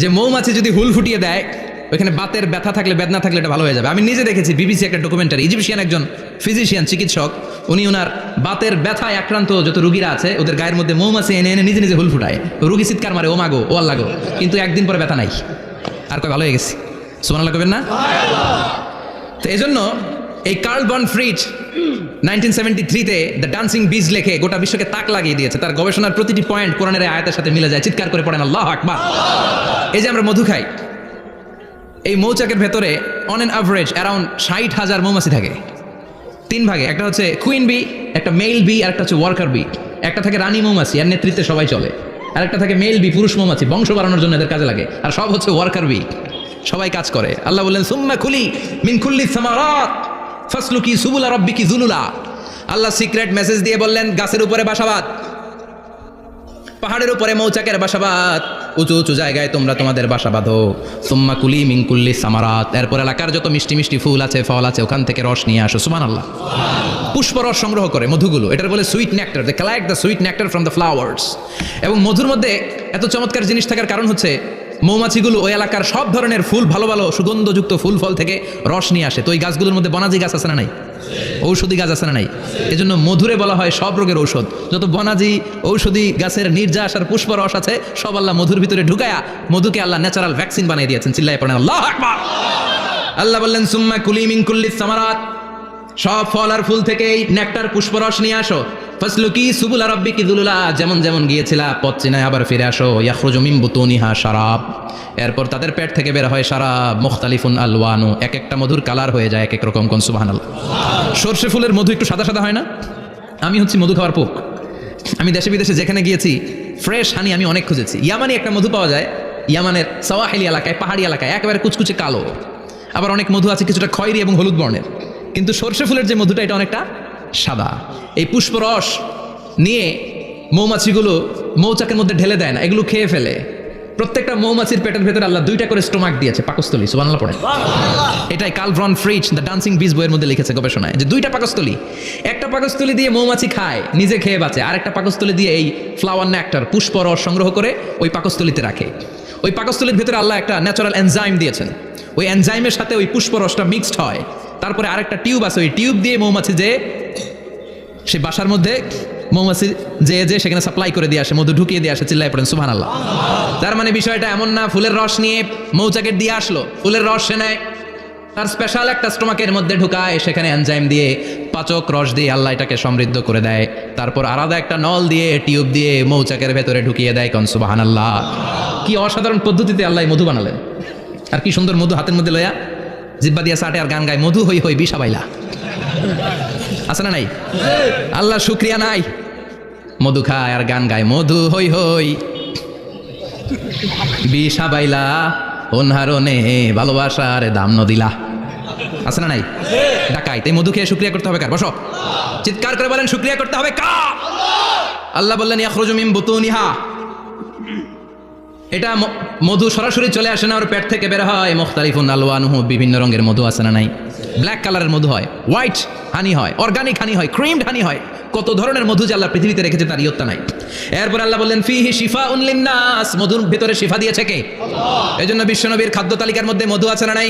যে মৌমাছি যদি হুল ফুটিয়ে দেয় ওইখানে বাতের ব্যথা থাকলে বেদনা থাকলে এটা ভালো হয়ে যাবে। আমি নিজে দেখেছি বিবিসি একটা ডকুমেন্টারি, ইজিপশিয়ান একজন ফিজিশিয়ান চিকিৎসক, উনি ওনার বাতের ব্যথায় আক্রান্ত যত রুগীরা আছে ওদের গায়ের মধ্যে মৌমাছি এনে এনে নিজে নিজে হুল ফুটায়, রুগী চিৎকার মারে ও মাগো ও আল্লাগো, কিন্তু একদিন পরে ব্যথা নাই, আর কয় ভালো হয়ে গেছি। সুবহানাল্লাহ কবেন না? তো এই জন্য এই কার্ল বন ফ্রিজ 1973-তে দ্য ডান্সিং বিজ লেখে গোটা বিশ্বকে তাক লাগিয়ে দিয়েছে। তার গবেষণার প্রতিটি পয়েন্ট কোরআনের আয়াতের সাথে মিলে যায়। চিৎকার করে পড়েন আল্লাহু আকবার। এই যে আমরা মধু খাই, এই মৌচাকের ভেতরে অন অ্যান অ্যাভারেজ অ্যারাউন্ড 60,000 মৌমাছি থাকে। 3 ভাগে, একটা হচ্ছে কুইন বি, একটা মেল বি, আর একটা হচ্ছে ওয়ার্কার বি। একটা থাকে রানী মৌমাছি, এর নেতৃত্বে সবাই চলে। আর একটা থাকে মেল বি, পুরুষ মৌমাছি, বংশ বাড়ানোর জন্য এদের কাজে লাগে। আর সব হচ্ছে ওয়ার্কার বি, সবাই কাজ করে। আল্লাহ বললেন সুম্মা কুলি মিন কুল্লি সামারাত ফাসলুকি সুবুলা রাব্বিকি যুলুলা। আল্লাহ সিক্রেট মেসেজ দিয়ে বললেন গাছের উপরে বাসাবাদ, পাহাড়ের উপরে মৌচাকের বাসাবাদ, উঁচু উঁচু জায়গায় তোমরা তোমাদের বাসা বাঁধো। সুম্মা কুলি মিন কুল্লি সামারাত, এরপর এলাকার যত মিষ্টি মিষ্টি ফুল আছে ফল আছে ওখান থেকে রস নিয়ে আসো। সুবহানাল্লাহ। পুষ্প রস সংগ্রহ করে মধুগুলো, এটার বলে sweet nectar. They collect the sweet nectar from the flowers. এবং মধুর মধ্যে এত চমৎকার জিনিস থাকার কারণ হচ্ছে মৌমাছিগুলো ওই এলাকার সব ধরনের ফুল, ভালো ভালো সুগন্ধযুক্ত ফুল ফল থেকে রস নিয়ে আসে। তো ওই গাছগুলোর মধ্যে বনাজি গাছ আছে না নাই? ঔষধি গাছ আছে না নাই? এজন্য মধুরে বলা হয় সব রোগের ঔষধ। যত বনাজি ঔষধি গাছের নির্যাস আর পুষ্প রস আছে সব আল্লাহ মধুর ভিতরে ঢুকায়া মধুকে আল্লাহ ন্যাচারাল ভ্যাকসিন বানিয়ে দিয়েছেন। চিল্লায় পড়েন আল্লাহু আকবার। আল্লাহ বললেন সুম্মা কুলি মিন কুল্লি সামারাত, সব ফল আর ফুল থেকেই নেকটার পুষ্পরস নিয়ে আসো। ফাসলুকি সুবুলা রাব্বিকি যুলুলা, যেমন যেমন গিয়েছিলা পথ চিনায় আবার ফিরে আসো। ইয়াখরুজু মিন বুতুনিহা শারাব, এরপর তাদের পেট থেকে বের হয় শারাব মুখতালিফুন আলওয়ানু, এক একটা মধুর কালার হয়ে যায় এক এক রকম। কোন সুবহানাল্লাহ। সরষে ফুলের মধু একটু সাদা সাদা হয় না? আমি হচ্ছি মধু খাওয়ার পোক। আমি দেশে বিদেশে যেখানে গিয়েছি ফ্রেশ হানি আমি অনেক খুঁজেছি। ইয়ামানি একটা মধু পাওয়া যায়, ইয়ামানের সাওয়াহিলি এলাকায়, পাহাড়ি এলাকায়, একেবারে কুচকুচে কালো। আবার অনেক মধু আছে কিছুটা খয়েরি এবং হলুদ বর্ণের, কিন্তু সরষে ফুলের যে মধুটা এটা অনেকটা সাদা। এই পুষ্পরস নিয়ে মৌমাছিগুলো মৌচাকের মধ্যে ঢেলে দেয় না, এগুলো খেয়ে ফেলে। প্রত্যেকটা মৌমাছির পেটের ভেতরে আল্লাহ 2টা করে স্টোমাক দিয়েছে, পাকস্থলী। সুবহানাল্লাহ পড়ে। এটাই Karl von Frisch the Dancing Bees বইয়ের মধ্যে লিখেছে গবেষণায়, যে 2টা পাকস্থলী। একটা পাকস্থলী দিয়ে মৌমাছি খায়, নিজে খেয়ে বাঁচে, আর একটা পাকস্থলী দিয়ে এই ফ্লাওয়ার নেক্টার পুষ্পরস সংগ্রহ করে ওই পাকস্থলীতে রাখে। ওই পাকস্থলীর ভেতরে আল্লাহ একটা ন্যাচারাল এনজাইম দিয়েছেন, ওই এনজাইমের সাথে ওই পুষ্পরসটা মিক্সড হয়। তারপরে আরেকটা টিউব আছে, ওই টিউব দিয়ে মৌমাছি যে সে বাসার মধ্যে মৌমাছি যে যে সেখানে সাপ্লাই করে দিয়ে আসে, মধু ঢুকিয়ে দিয়ে আসে। চিল্লায় পড়েন সুবহানাল্লাহ। তার মানে বিষয়টা এমন না ফুলের রস নিয়ে মৌচাকের দিয়ে আসলো, ফুলের রস সে নেয়, তার স্পেশাল একটা স্টোমাকের মধ্যে ঢুকায়, সেখানে এনজাইম দিয়ে পাচক রস দিয়ে আল্লাহ এটাকে সমৃদ্ধ করে দেয়। তারপর আলাদা একটা নল দিয়ে টিউব দিয়ে মৌচাকের ভেতরে ঢুকিয়ে দেয়। কোন সুবহানাল্লাহ। কি অসাধারণ পদ্ধতিতে আল্লাহ মধু বানালেন। আর কি সুন্দর মধু হাতের মধ্যে লয়া জিব্বা দিয়া চাটে আর গান গায়, মধু হই হই বিষা বাইলা। আছে না নাই? আল্লাহ শুকরিয়া নাই? মধু খায় আর গান গায়, মধু হই হই বিষা বাইলা, অনহারণে ভালোবাসার দাম নদিলা। আছে না নাই? ডাকাই। তাই মধু খেয়ে শুকরিয়া করতে হবে কার? বসো, চিৎকার করে বলেন শুকরিয়া করতে হবে কার? আল্লাহ বললেন ইয়াখরুজু মিন বুতুনিহা, এটা মধু সরাসরি চলে আসে না, ওর পেট থেকে বের হয়। মুখতালিফুন আলওয়ানুহু, বিভিন্ন রঙের মধু আছে না নাই? ব্ল্যাক কালারের মধু হয়, হোয়াইট হানি হয়, অর্গানিক হানি হয়, ক্রিমড হানি হয়। কত ধরনের মধু যে আল্লাহ পৃথিবীতে রেখেছে তার ইয়ত্তা নাই। এরপর আল্লাহ বললেন ফিহি শিফাউন লিন্নাস, মধুর ভিতরে শিফা দিয়েছে কে? এজন্য বিশ্বনবীর খাদ্য তালিকার মধ্যে মধু আছে না নাই?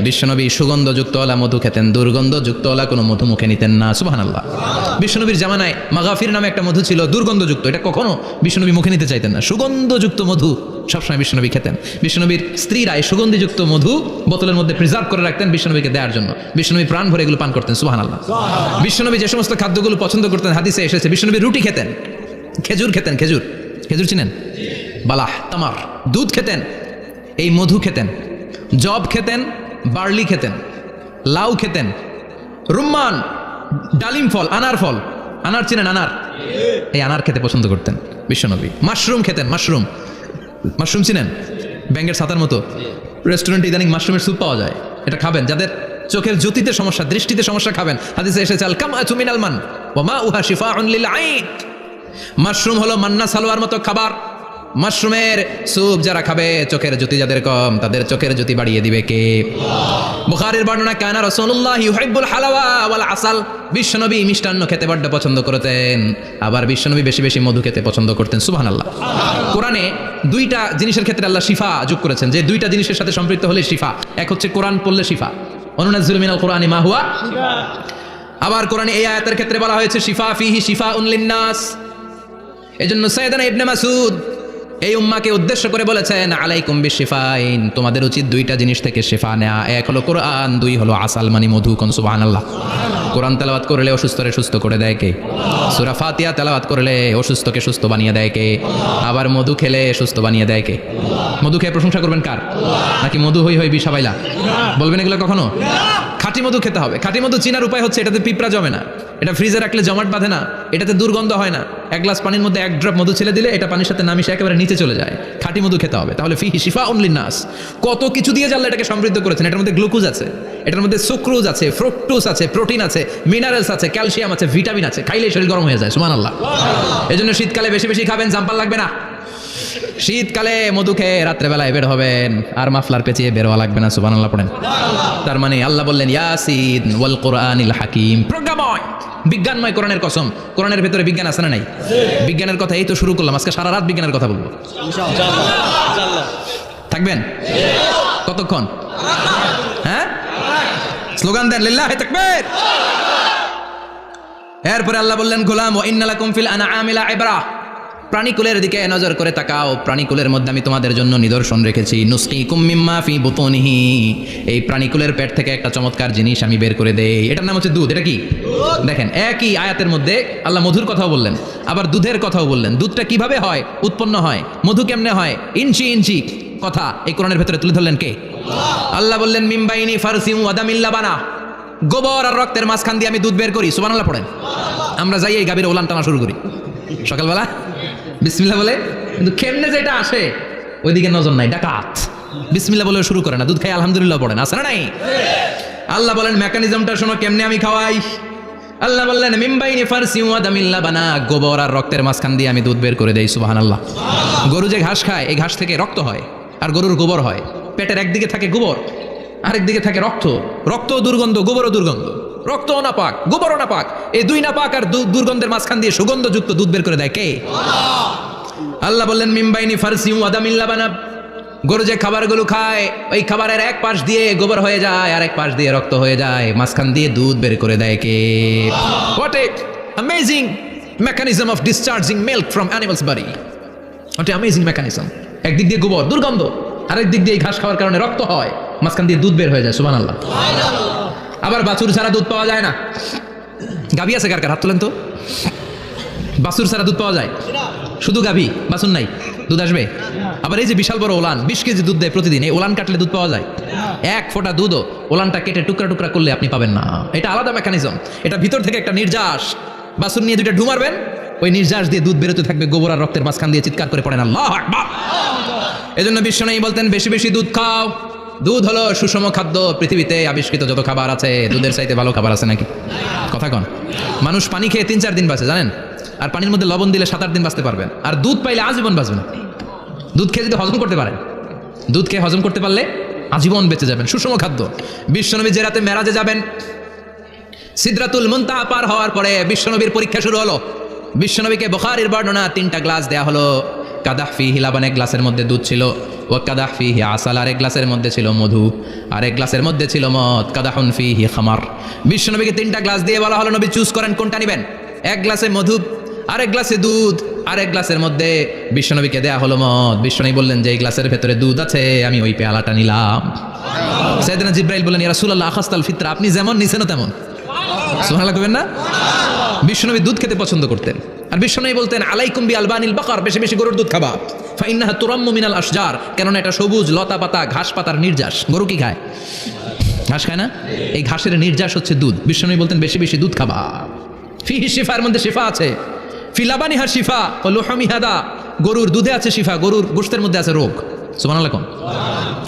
বিশ্বনবী সুগন্ধযুক্ত ওলা মধু খেতেন, দুর্গন্ধযুক্ত ওলা কোনো মধু মুখে নিতেন না। সুবহানাল্লাহ। বিশ্বনবীর জামানায় মাগাফির নামে একটা মধু ছিল, দুর্গন্ধযুক্ত, এটা কখনো বিশ্বনবী মুখে নিতে চাইতেন না। সুগন্ধযুক্ত মধু সবসময় বিশ্বনবী খেতেন। বিশ্বনবীর স্ত্রীরা এই সুগন্ধিযুক্ত মধু বোতলের মধ্যে প্রিজার্ভ করে রাখতেন বিশ্বনবীকে দেওয়ার জন্য। বিশ্বনবী প্রাণ ভরে এগুলো পান করতেন। সুবহানাল্লাহ। বিশ্বনবী যে সমস্ত খাদ্যগুলো পছন্দ করতেন হাদিসে এসেছে, বিশ্বনবী রুটি খেতেন, খেজুর খেতেন, খেজুর, খেজুর চিনেন? বালাহ, তামার, দুধ খেতেন, এই মধু খেতেন, জব খেতেন, বার্লি খেতেন, লাউ খেতেন, রুম্মান, ডালিম ফল, আনার ফল, আনার চিনেন? আনার, এই আনার খেতে পছন্দ করতেন বিশ্বনবী। মাশরুম খেতেন, মাশরুম, মাশরুম চিনেন? ব্যাঙের ছাতার মতো। রেস্টুরেন্টে ইদানিং মাশরুমের স্যুপ পাওয়া যায়, এটা খাবেন। যাদের চোখের জ্যোতিতে সমস্যা, দৃষ্টিতে সমস্যা খাবেন। হাদিসে এসেছে আল কামআতু মিনাল মান ওয়া মাউহা শিফাউন লিল আইন। মাশরুম হলো মান্না সালোয়ার মতো খাবার। মাশরুমের স্যুপ যারা খাবে, চোখের জ্যোতি যাদের কম তাদের চোখের জ্যোতি বাড়িয়ে দিবে কে? বুখারীর বর্ণনা, কানা রাসূলুল্লাহ ইউহিব্বুল হালাওয়া ওয়াল আসাল, বিশ্বনবী মিষ্টান্ন খেতে বড় পছন্দ করতেন, আবার বিশ্বনবী বেশি বেশি মধু খেতে পছন্দ করতেন। সুবহানাল্লাহ। কোরআনে দুইটা জিনিসের ক্ষেত্রে আল্লাহ শিফা যোগ করেছেন, যে দুইটা জিনিসের সাথে সম্পৃক্ত হলে শিফা। এক হচ্ছে কোরআন পড়লে শিফা, অনুনাজ্জিলু মিনাল কোরআনি মা হুয়া। আবার কোরআনে এই আয়াতের ক্ষেত্রে বলা হয়েছে শিফা ফিহি শিফাউন লিন্নাস। এজন্য সাইয়েদনা ইবনে মাসউদ এই উম্মাকে উদ্দেশ্য করে বলেছেন আলাইকুম বিশিফাইন, তোমাদের উচিত দুইটা জিনিস থেকে শিফা নেওয়া। এক হলো কোরআন, দুই হলো আসাল মানে মধু। কোন সুবহানাল্লাহ। কোরআন তেলাওয়াত করলে অসুস্থরে সুস্থ করে দেয় কে? সূরা ফাতিহা তেলাওয়াত করলে অসুস্থকে সুস্থ বানিয়ে দেয় কে? আবার মধু খেলে সুস্থ বানিয়ে দেয় কে? মধু খেয়ে প্রশংসা করবেন কার? নাকি মধু হই হই বিষাবাইলা বলবেন এগুলো কখনো? খাঁটি মধু খেতে হবে। খাঁটি মধু চিনার উপায় হচ্ছে এটাতে পিঁপড়া জমে না, এটা ফ্রিজে রাখলে জমাট বাঁধে না, এটাতে দুর্গন্ধ হয় না। এক গ্লাস পানির মধ্যে এক ড্রপ মধু ছেলে দিলে এটা পানির সাথে না মিশে একেবারে নিচে চলে যায়। খাঁটি মধু খেতে হবে। তাহলে ফিহি শিফাউন লিন্নাস। কত কিছু দিয়ে জানলে এটাকে সমৃদ্ধ করেছেন। এটার মধ্যে গ্লুকোজ আছে, এটার মধ্যে সুক্রোজ আছে, ফ্রুক্টোজ আছে, প্রোটিন আছে, মিনারেলস আছে, ক্যালসিয়াম আছে, ভিটামিন আছে। খাইলে শরীর গরম হয়ে যায়। সুবহানাল্লাহ। এজন্য শীতকালে বেশি বেশি খাবেন, জাম্পার লাগবে না। শীতকালে মধু খেয়ে রাত্রেবেলায় বের হবেন, আর মাফলার পেঁচিয়ে বেরোয়া লাগবে না। সুবহানাল্লাহ পড়েন। তার মানে আল্লাহ বললেন ইয়াসিন ওয়াল কোরআনিল হাকিম, প্রজ্ঞাময় বিজ্ঞানময় কোরআনের কসম। কোরআনের ভেতরে বিজ্ঞান আছে না নাই? বিজ্ঞানের কথা এই তো শুরু করলাম, আজকে সারা রাত বিজ্ঞানের কথা বলবো। থাকবেন কতক্ষণ? হ্যাঁ, স্লোগান দেন লিল্লাহি তাকবীর। এরপরে আল্লাহ বললেন গোলাম ওয়া ইন্না লাকুম ফিল আনআমি লাইবরা, প্রাণীকুলের দিকে নজর করে তাকাও। প্রাণীকুলের মধ্যে আমি তোমাদের জন্য নিদর্শন রেখেছি। নুসকিকুম মিম্মা ফি বুতুনিহি, এই প্রাণীকুলের পেট থেকে একটা চমৎকার জিনিস আমি বের করে দেই, এটার নাম হচ্ছে দুধ। এটা কি? দেখেন একই আয়াতের মধ্যে আল্লাহ মধুর কথাও বললেন, আবার দুধের কথাও বললেন। দুধটা কিভাবে হয়, উৎপন্ন হয়, মধু কেমনে হয়, ইঞ্চি ইঞ্চি কথা এই কোরআনের ভেতরে তুলে ধরলেন কে? আল্লাহ বললেন মিমবাইনি ফারসিম ওয়া দামিল লাবানা, গোবর আর রক্তের মাঝখান দিয়ে আমি দুধ বের করি। সুবহানাল্লাহ পড়েন। আমরা যাই এই গাভীর ওলান টানা শুরু করি সকালবেলা বিসমিল্লাহ বলে, কিন্তু কেমনে যেটা আসে ওইদিকে নজর নাই। ডাকাত বিসমিল্লাহ বলে শুরু করে না, দুধ খাই আলহামদুলিল্লাহ পড়েন, আছে না নাই? আল্লাহ বলেন মেকানিজমটা শোনো কেমনে আমি খাওয়াই। আল্লাহ বললেন মিমবাইনি ফারসিম ওয়া দামিল লাবানা, গোবর আর রক্তের মাঝখান দিয়ে আমি দুধ বের করে দেই। সুবহানাল্লাহ। গরু যে ঘাস খায়, এই ঘাস থেকে রক্ত হয় আর গরুর গোবর হয়। পেটের একদিকে থাকে গোবর, আরেক দিকে থাকে রক্ত। রক্তও দুর্গন্ধ, গোবরও দুর্গন্ধ। রক্তও নাপাক, গোবরও নাপাক। এই দুই নাপাক আর দুর্গন্ধের মাঝখান দিয়ে সুগন্ধযুক্ত দুধ বের করে দেয় কে? আল্লাহ বললেন মিমবাইনি ফারসিম ওয়া দামিল লাবানা, গরু যে খাবারগুলো খায় ওই খাবারের এক পাশ দিয়ে গোবর হয়ে যায় আর এক পাশ দিয়ে রক্ত হয়ে যায়, মাঝখান দিয়ে দুধ বের করে দেয় কে? What a amazing mechanism of discharging milk from animals body. What a amazing mechanism. একদিক দিয়ে গোবর দুর্গন্ধ, আরেক দিক দিয়ে ঘাস খাওয়ার কারণে রক্ত হয়, মাঝখান দিয়ে দুধ বের হয়ে যায়। সুবহানাল্লাহ। আবার বাছুর ছাড়া দুধ পাওয়া যায় না। গাভী আছে কার কার? হাত তোলেন তো। বাছুর ছাড়া দুধ পাওয়া যায়? শুধু গাভী, বাছুর নাই, দুধ আসবে? আবার এই যে বিশাল বড় ওলান 20 কেজি দুধ দেয় প্রতিদিন, এই ওলান কাটলে দুধ পাওয়া যায়? এক ফোঁটা দুধও ওলানটা কেটে টুকরা টুকরা করলে আপনি পাবেন না। এটা আলাদা মেকানিজম। এটা ভিতর থেকে একটা নির্যাস। বাছুর নিয়ে দুইটা ঢুমারবেন, ওই নির্যাস দিয়ে দুধ বেরোতে থাকবে, গোবর আর রক্তের মাঝখান দিয়ে চিৎকার করে পড়েন আল্লাহু আকবার। এজন্য বিশ্বনবী বলতেন বেশি বেশি দুধ খাও। দুধ হলো সুষম খাদ্য। পৃথিবীতে আবিষ্কৃত যত খাবার আছে দুধের চাইতে ভালো খাবার আছে নাকি? কথা কন। মানুষ পানি খেয়ে 3-4 দিন বাঁচে জানেন, আর পানির মধ্যে লবণ দিলে 7-8 দিন বাঁচতে পারবেন। আর দুধ পাইলে আজীবন বাঁচবেন। দুধ খেয়ে যদি হজম করতে পারেন, দুধ খেয়ে হজম করতে পারলে আজীবন বেঁচে যাবেন। সুষম খাদ্য। বিশ্বনবী যে রাতে মেরাজে যাবেন, সিদরাতুল মুনতাহা পার হওয়ার পরে বিশ্বনবীর পরীক্ষা শুরু হলো। বিশ্বনবীকে বুখারীর বর্ণনা 3টা গ্লাস দেয়া হলো। কাদাহ ফিহি লাবান, এক গ্লাসের মধ্যে দুধ ছিল। ওয়া কাদাহ ফিহি আসাল, আর এক গ্লাসের মধ্যে ছিল মধু, আর এক গ্লাসের মধ্যে ছিল মদ। কাদাহুন ফিহি খামার। বিশ্বনবীকে 3টা গ্লাস দিয়ে বলা হলো নবী চুজ করেন কোনটা নেবেন। এক গ্লাসে মধু, আরেক গ্লাসে দুধ, আরেক গ্লাসের মধ্যে বিশ্বনবীকে দেয়া হলো মদ। বিশ্বনবী বললেন যে এই গ্লাসের ভেতরে দুধ আছে, আমি ওই পেয়ালাটা নিলাম। সাইয়েদনা জিবরাইল বললেন ইয়া রাসূলুল্লাহ আখাস্তাল ফিতরা, আপনি যেমন নিছেন তেমন। সুবহানাল্লাহ কইবেন না? বিশ্বনবী দুধ খেতে পছন্দ করতেন। আর বিশ্বনবী বলতেন আলাইকুম বি আলবানিল বাকার, বেশি বেশি গরুর দুধ খাবা। ফা ইন্নাহা তুরাম্মু মিনাল আশজার, কেননা এটা সবুজ লতা পাতা ঘাস পাতার নির্যাস। গরু কি খায়? ঘাস খায় না? এই ঘাসের নির্যাস হচ্ছে দুধ। বিশ্বনবী বলতেন বেশি বেশি দুধ খাবা। ফিহি শিফার মধ্যে শিফা আছে। ফি লাবানিহা শিফা ওয়া লুহুমিহা দা, গরুর দুধে আছে শিফা, গরুর গোশতের মধ্যে আছে রোগ। সুবহানাল্লাহ।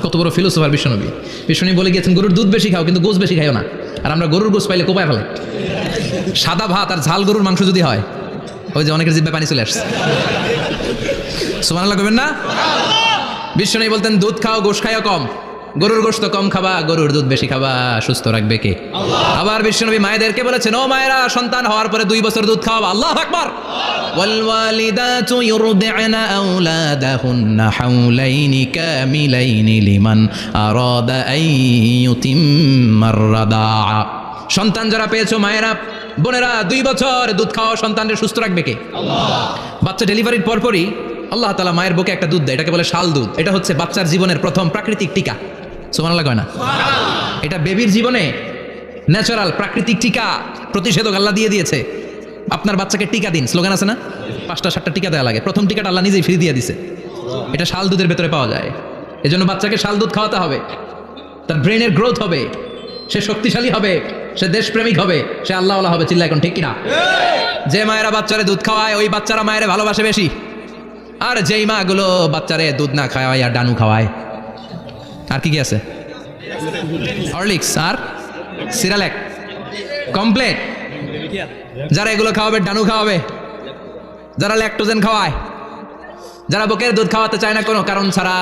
কত বড় ফিলোসফার বিশ্বনবী। বিশ্বনবী বলে গিয়েছেন গরুর দুধ বেশি খাও, কিন্তু গোশ বেশি খাইও না। আর আমরা গরুর গোশ পাইলে কোপায় ফেলে। সাদা ভাত আর ঝাল গরুর মাংস যদি হয়, ওই যে অনেকের জিহ্বায় পানি চলে আসছে। সুবহানাল্লাহ কইবেন না? বিশ্বনবী বলতেন দুধ খাও, গোশ খাইও কম। গরুর গোশত কম খাবা, গরুর দুধ বেশি খাবা, সুস্থ রাখবে কে? আবার বিশ্বনবী মায়েদেরকে বলেছেন, ও মায়েরা, সন্তান হওয়ার পরে 2 বছর দুধ খাওয়াবা। আল্লাহু আকবার। ওয়াল ওয়ালিদাতু ইউরদি'না আওলাদাহুন্না হাওলাইনি কামিলাইনি লিমান আরাদা আন ইউতিম্মার রাদাআ। সন্তান যারা পেয়েছো মায়েরা, বোনেরা, 2 বছর দুধ খাওয়া সন্তানকে সুস্থ রাখবে কে? আল্লাহ। বাচ্চা ডেলিভারির পরপরই আল্লাহ তাআলা মায়ের বুকে একটা দুধ দেয়, এটাকে বলে শাল দুধ। এটা হচ্ছে বাচ্চার জীবনের প্রথম প্রাকৃতিক টিকা। সুবহানাল্লাহ কয় না? এটা বেবির জীবনে ন্যাচারাল প্রাকৃতিক টিকা, প্রতিষেধক আল্লাহ দিয়ে দিয়েছে। আপনার বাচ্চাকে টিকা দিন, স্লোগান আছে না? 5টা 7টা টিকা দেওয়া লাগে, প্রথম টিকাটা আল্লাহ নিজেই ফ্রি দিয়ে দিছে। এটা শাল দুধের ভেতরে পাওয়া যায়। এজন্য বাচ্চাকে শাল দুধ খাওয়াতে হবে, তার ব্রেনের গ্রোথ হবে, সে শক্তিশালী হবে, সে দেশপ্রেমিক হবে, সে আল্লাহওয়ালা হবে। চিল্লা এখন ঠিক কিনা? যে মায়েরা বাচ্চারে দুধ খাওয়ায় ওই বাচ্চারা মায়েরে ভালোবাসে বেশি। আর যেই মাগুলো বাচ্চারে দুধ না খাওয়ায় আর ডানু খাওয়ায়, আর কি কি আছে, হরলিক্স আর সিরালেক, কমপ্লেট, যারা এগুলো খাওয়াবে, ডানু খাওয়াবে, যারা ল্যাকটোজেন খাওয়ায়, যারা বুকের দুধ খাওয়াতে চায় না কোনো কারণ ছাড়া,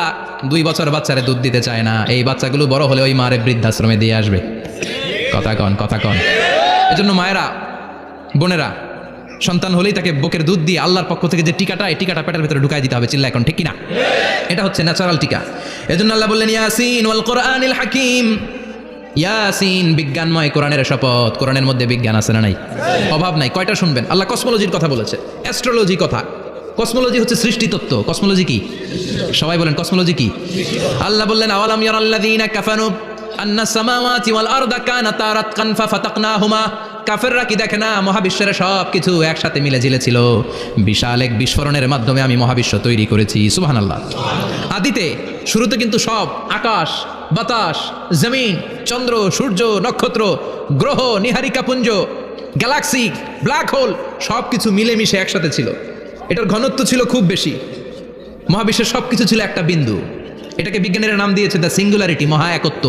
2 বছর বাচ্চারে দুধ দিতে চায় না, এই বাচ্চাগুলো বড় হলে ওই মারে বৃদ্ধাশ্রমে দিয়ে আসবে। কথা কন, কথা কন। এজন্য মায়েরা, বোনেরা, সন্তান হলেই তাকে বুকের দুধ দিয়ে আল্লাহর পক্ষ থেকে যে টিকাটা, এই টিকাটা পেটের ভিতরে ঢুকাই দিতে হবে। চিল্লা এখন ঠিক কিনা? এটা হচ্ছে ন্যাচারাল টিকা। এজন্য আল্লাহ বললেন, ইয়াসিন ওয়াল কোরআনিল হাকিম। ইয়াসিন, বিজ্ঞানময় কোরআনের শপথ। কোরআনের মধ্যে বিজ্ঞান আছে না নাই? অভাব নাই। কয়টা শুনবেন? আল্লাহ কসমোলজির কথা বলেছে, অ্যাস্ট্রোলজি কথা। কসমোলজি হচ্ছে সৃষ্টি তত্ত্ব। কসমোলজি কি? সবাই বলেন কসমোলজি কি? আল্লাহ বললেন, আওয়ালাম ইয়ারাল্লাযীনা কাফারু আন্নাস সামাওয়াতি ওয়াল আরদা কানাতা রাতকান ফাতাকনাহুমা। কাফেররা কি দেখে না মহাবিশ্বের সব কিছু একসাথে মিলে ঝিলে ছিল, বিশাল এক বিস্ফোরণের মাধ্যমে আমি মহাবিশ্ব তৈরি করেছি। সুবহানাল্লাহ। আদিতে, শুরুতে কিন্তু সব আকাশ, বাতাস, জমিন, চন্দ্র, সূর্য, নক্ষত্র, গ্রহ, নীহারিকাপুঞ্জ, গ্যালাক্সি, ব্ল্যাক হোল, সব কিছু মিলেমিশে একসাথে ছিল। এটার ঘনত্ব ছিল খুব বেশি। মহাবিশ্বের সব কিছু ছিল একটা বিন্দু। এটাকে বিজ্ঞানীরা নাম দিয়েছে দ্য সিঙ্গুলারিটি, মহা একত্ব।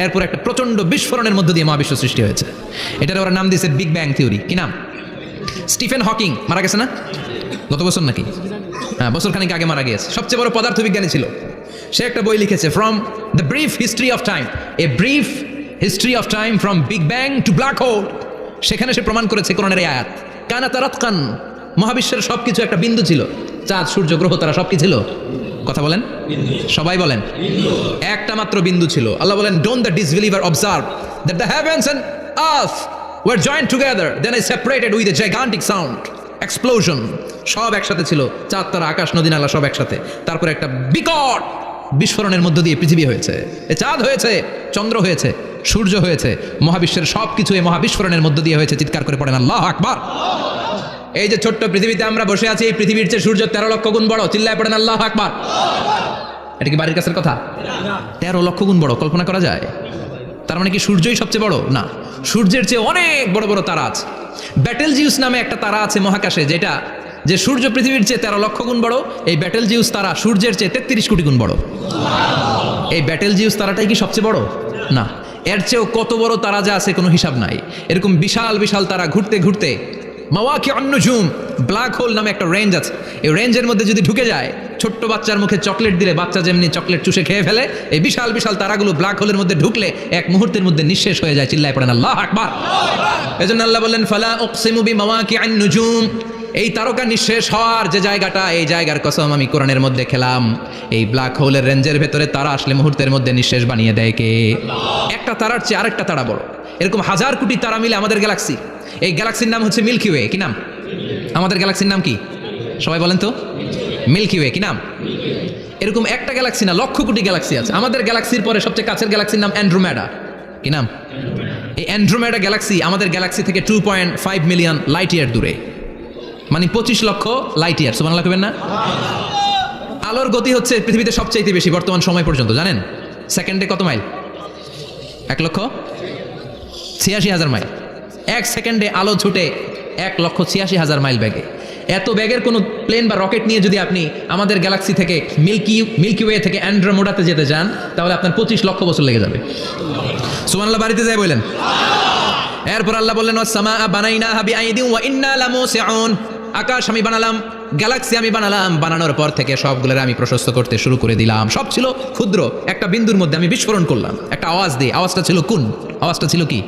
এরপর একটা প্রচন্ড বিস্ফোরণের মধ্য দিয়ে মহাবিশ্ব সৃষ্টি হয়েছে। এটার ওরা নাম দিয়েছে বিগ ব্যাং থিওরি। কি নাম? স্টিফেন হকিং মারা গেছে না গত বছর নাকি? হ্যাঁ, বছর খানিক আগে মারা গিয়েছে। সবচেয়ে বড় পদার্থবিজ্ঞানী ছিল। সে একটা বই লিখেছে, from the brief history of time, a brief history of time from big bang two black hole. সেখানে সে প্রমাণ করেছে কোরআনের এই আয়াত, কানাতা রাতকান, মহাবিশ্বের সবকিছু একটা বিন্দু ছিল। চাঁদ, সূর্য, গ্রহ, তারা সব কি ছিল? কথা বলেন, সবাই বলেন। একটা মাত্র বিন্দু ছিল। আল্লাহ বলেন, don't the disbeliever observe that the heavens and earth were joint together then I separated with a gigantic sound explosion. সব একসাথে ছিল, চাঁদ, তারা, আকাশ, নদী, নালা সব একসাথে। তারপরে একটা বিকট বিস্ফোরণের মধ্য দিয়ে পৃথিবী হয়েছে, এ চাঁদ হয়েছে, চন্দ্র হয়েছে, সূর্য হয়েছে, মহাবিশ্বের সব কিছু এই মহাবিস্ফোরণের মধ্য দিয়ে হয়েছে। চিৎকার করে পড়েন আল্লাহু আকবার। এই যে ছোট্ট পৃথিবীতে আমরা বসে আছি, এই পৃথিবীর চেয়ে সূর্য 13 লক্ষ গুণ বড়। চিল্লায় পড়েন আল্লাহু আকবার। এটা কি বাড়ির কাছের কথা? 13 লক্ষ গুণ বড়, কল্পনা করা যায়? তার মানে কি সূর্যই সবচেয়ে বড়? না, সূর্যের চেয়ে অনেক বড় বড় তারা আছে। ব্যাটেলজিউস নামে একটা তারা আছে মহাকাশে, যেটা যে সূর্য পৃথিবীর চেয়ে 13 লক্ষ গুণ বড়। এই ব্যাটেলজিউস তারা সূর্যের চেয়ে 33 কোটি গুণ বড়। এই ব্যাটেলজিউস তারাটাই কি সবচেয়ে বড়? না, এর চেয়েও কত বড় তারা যা আছে কোনো হিসাব নাই। এরকম বিশাল বিশাল তারা ঘুরতে ঘুরতে মাওয়াকিউন নুজুম, ব্ল্যাক হোল নামে একটা রেঞ্জ আছে। এই রেঞ্জের মধ্যে যদি ঢুকে যায়, ছোট্ট বাচ্চার মুখে চকলেট দিলে বাচ্চা যেমনি চকলেট চুষে খেয়ে ফেলে, এই বিশাল বিশাল তারাগুলো ব্ল্যাক হোলের মধ্যে ঢুকলে এক মুহূর্তের মধ্যে নিঃশেষ হয়ে যায়। চিল্লায় পড়েন আল্লাহু আকবার। এজন্য আল্লাহ বললেন, ফালা উকসিমু বিমাওয়াকিউন নুজুম। এই তারকা নিঃশেষ হওয়ার যে জায়গাটা, এই জায়গার কসম আমি কোরআনের মধ্যে খেলাম। এই ব্ল্যাক হোলের রেঞ্জের ভেতরে তারা আসলে মুহূর্তের মধ্যে নিঃশেষ বানিয়ে দেয় কে? একটা তারার চেয়ে আরেকটা তারা বড়। এরকম হাজার কোটি তারা মিলে আমাদের গ্যালাক্সি। এই গ্যালাক্সির নাম হচ্ছে মিল্কি ওয়ে। কি নাম? আমাদের গ্যালাক্সির নাম কি? সবাই বলেন তো। Milky Way. কি নাম? এরকম একটা গ্যালাক্সি না, লক্ষ কোটি গ্যালাক্সি আছে। আমাদের গ্যালাক্সির পরে সবচেয়ে কাছের গ্যালাক্সির নাম অ্যান্ড্রোমেডা। কি নাম? এই অ্যান্ড্রোমেডা গ্যালাক্সি আমাদের গ্যালাক্সি থেকে 2.5 মিলিয়ন লাইট ইয়ার দূরে, মানে 25 লক্ষ লাইট ইয়ার। সুবহানাল্লাহ কইবেন না? আলোর গতি হচ্ছে পৃথিবীতে সবচাইতে বেশি বর্তমান সময় পর্যন্ত। জানেন সেকেন্ডে কত মাইল? 1,86,000 মাইল। 1 সেকেন্ডে আলো ছুটে 1,86,000 মাইল বেগে। এত ব্যাগের কোনো প্লেন বা রকেট নিয়ে যদি আপনি আমাদের গ্যালাক্সি থেকে মিল্কি ওয়ে থেকে অ্যান্ড্রোমেডাতে যেতে চান, তাহলে আপনার 25 লক্ষ বছর লেগে যাবে। সুবহানাল্লাহ বাড়িতে যায় বলেন। এরপর আল্লাহ বললেন, ওয়াস সামাআ বানাইনাহা বিআইদিন ওয়া ইন্না লামুসিউন। আকাশ আমি বানালাম গ্যালাক্সি আমি বানালাম, বানানোর পর থেকে সবগুলোর আমি প্রশস্ত করতে শুরু করে দিলাম। সব ছিল ক্ষুদ্র, একটা বিন্দুর মধ্যে আমি বিস্ফোরণ করলাম, একটা আওয়াজ দিয়ে। আওয়াজটা ছিল কুন। আওয়াজটা ছিল কি?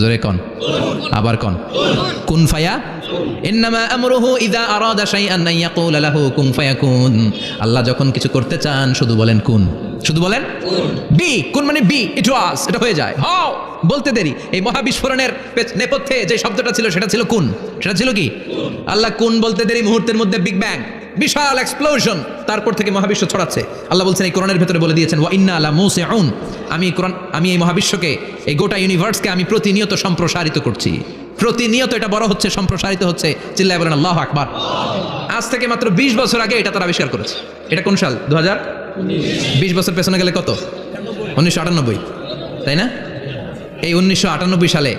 জোরে কন, আবার কন। কুন ফায়া ইন্নামা আমরুহু ইযা আরাদা শাইআন আন ইয়াকুলা লাহু কুন ফায়াকুন। আল্লাহ যখন কিছু করতে চান শুধু বলেন কুন, শুধু বলেন বি। কুন মানে বি, ইট ওয়াজ, এটা হয়ে যায়। হাও বলতে দেরি। এই মহাবিস্ফোরণের নেপথ্যে যে শব্দটা ছিল সেটা ছিল কুন। সেটা ছিল কি? আল্লাহ কুন বলতে দেরি, মুহূর্তের মধ্যে বিগ ব্যাং, বিশাল এক্সপ্লোশন, তারপর থেকে মহাবিশ্ব ছড়াচ্ছে। আল্লাহ বলছেন এই কোরআনের ভেতরে বলে দিয়েছেন ওয়া ইন্না আলা মুসিউন, আমি এই মহাবিশ্বকে, এই গোটা ইউনিভার্সকে আমি প্রতিনিয়ত সম্প্রসারিত করছি। প্রতিনিয়ত এটা বড় হচ্ছে, সম্প্রসারিত হচ্ছে। চিল্লায় বলেন আল্লাহু আকবার। আজ থেকে মাত্র 20 বছর আগে এটা তারা আবিষ্কার করেছে। এটা কোন সাল? 2020 বছর পেছনে গেলে কত? 1998, তাই না? এই 1998 সালে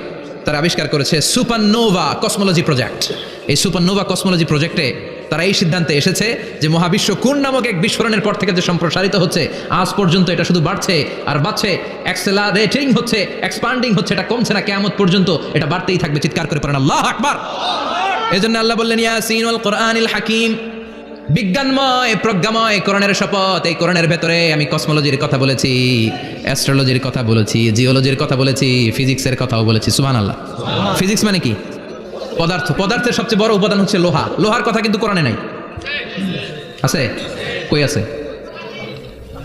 তারা আবিষ্কার করেছে সুপারনোভা কসমোলজি প্রজেক্ট। এই সুপারনোভা কসমোলজি প্রজেক্টে তারা এই সিদ্ধান্তে এসেছে যে মহাবিশ্ব কোন নামক এক বিস্ফোরণের পর থেকে যে সম্প্রসারিত হচ্ছে, আজ পর্যন্ত এটা শুধু বাড়ছে আর বাড়ছে, অ্যাক্সেলারেটিং হচ্ছে, এক্সপান্ডিং হচ্ছে, এটা কমছে না। কিয়ামত পর্যন্ত এটা বাড়তেই থাকবে। চিৎকার করে পড়েন আল্লাহু আকবার। এজন্য আল্লাহ বললেন ইয়াসিন ওয়াল কোরআনিল হাকিম, বিজ্ঞানময় প্রজ্ঞাময় কোরআনের শপথ। এই কোরআনের ভেতরে আমি কসমোলজির কথা বলেছি, অ্যাস্ট্রোলজির কথা বলেছি, জিওলজির কথা বলেছি, ফিজিক্সের কথাও বলেছি। সুবহানাল্লাহ। ফিজিক্স মানে কি? পদার্থ। পদার্থের সবচেয়ে বড় উপাদান হচ্ছে লোহা। লোহার কথা কিন্তু কোরআনে নাই। আছে? কই আছে?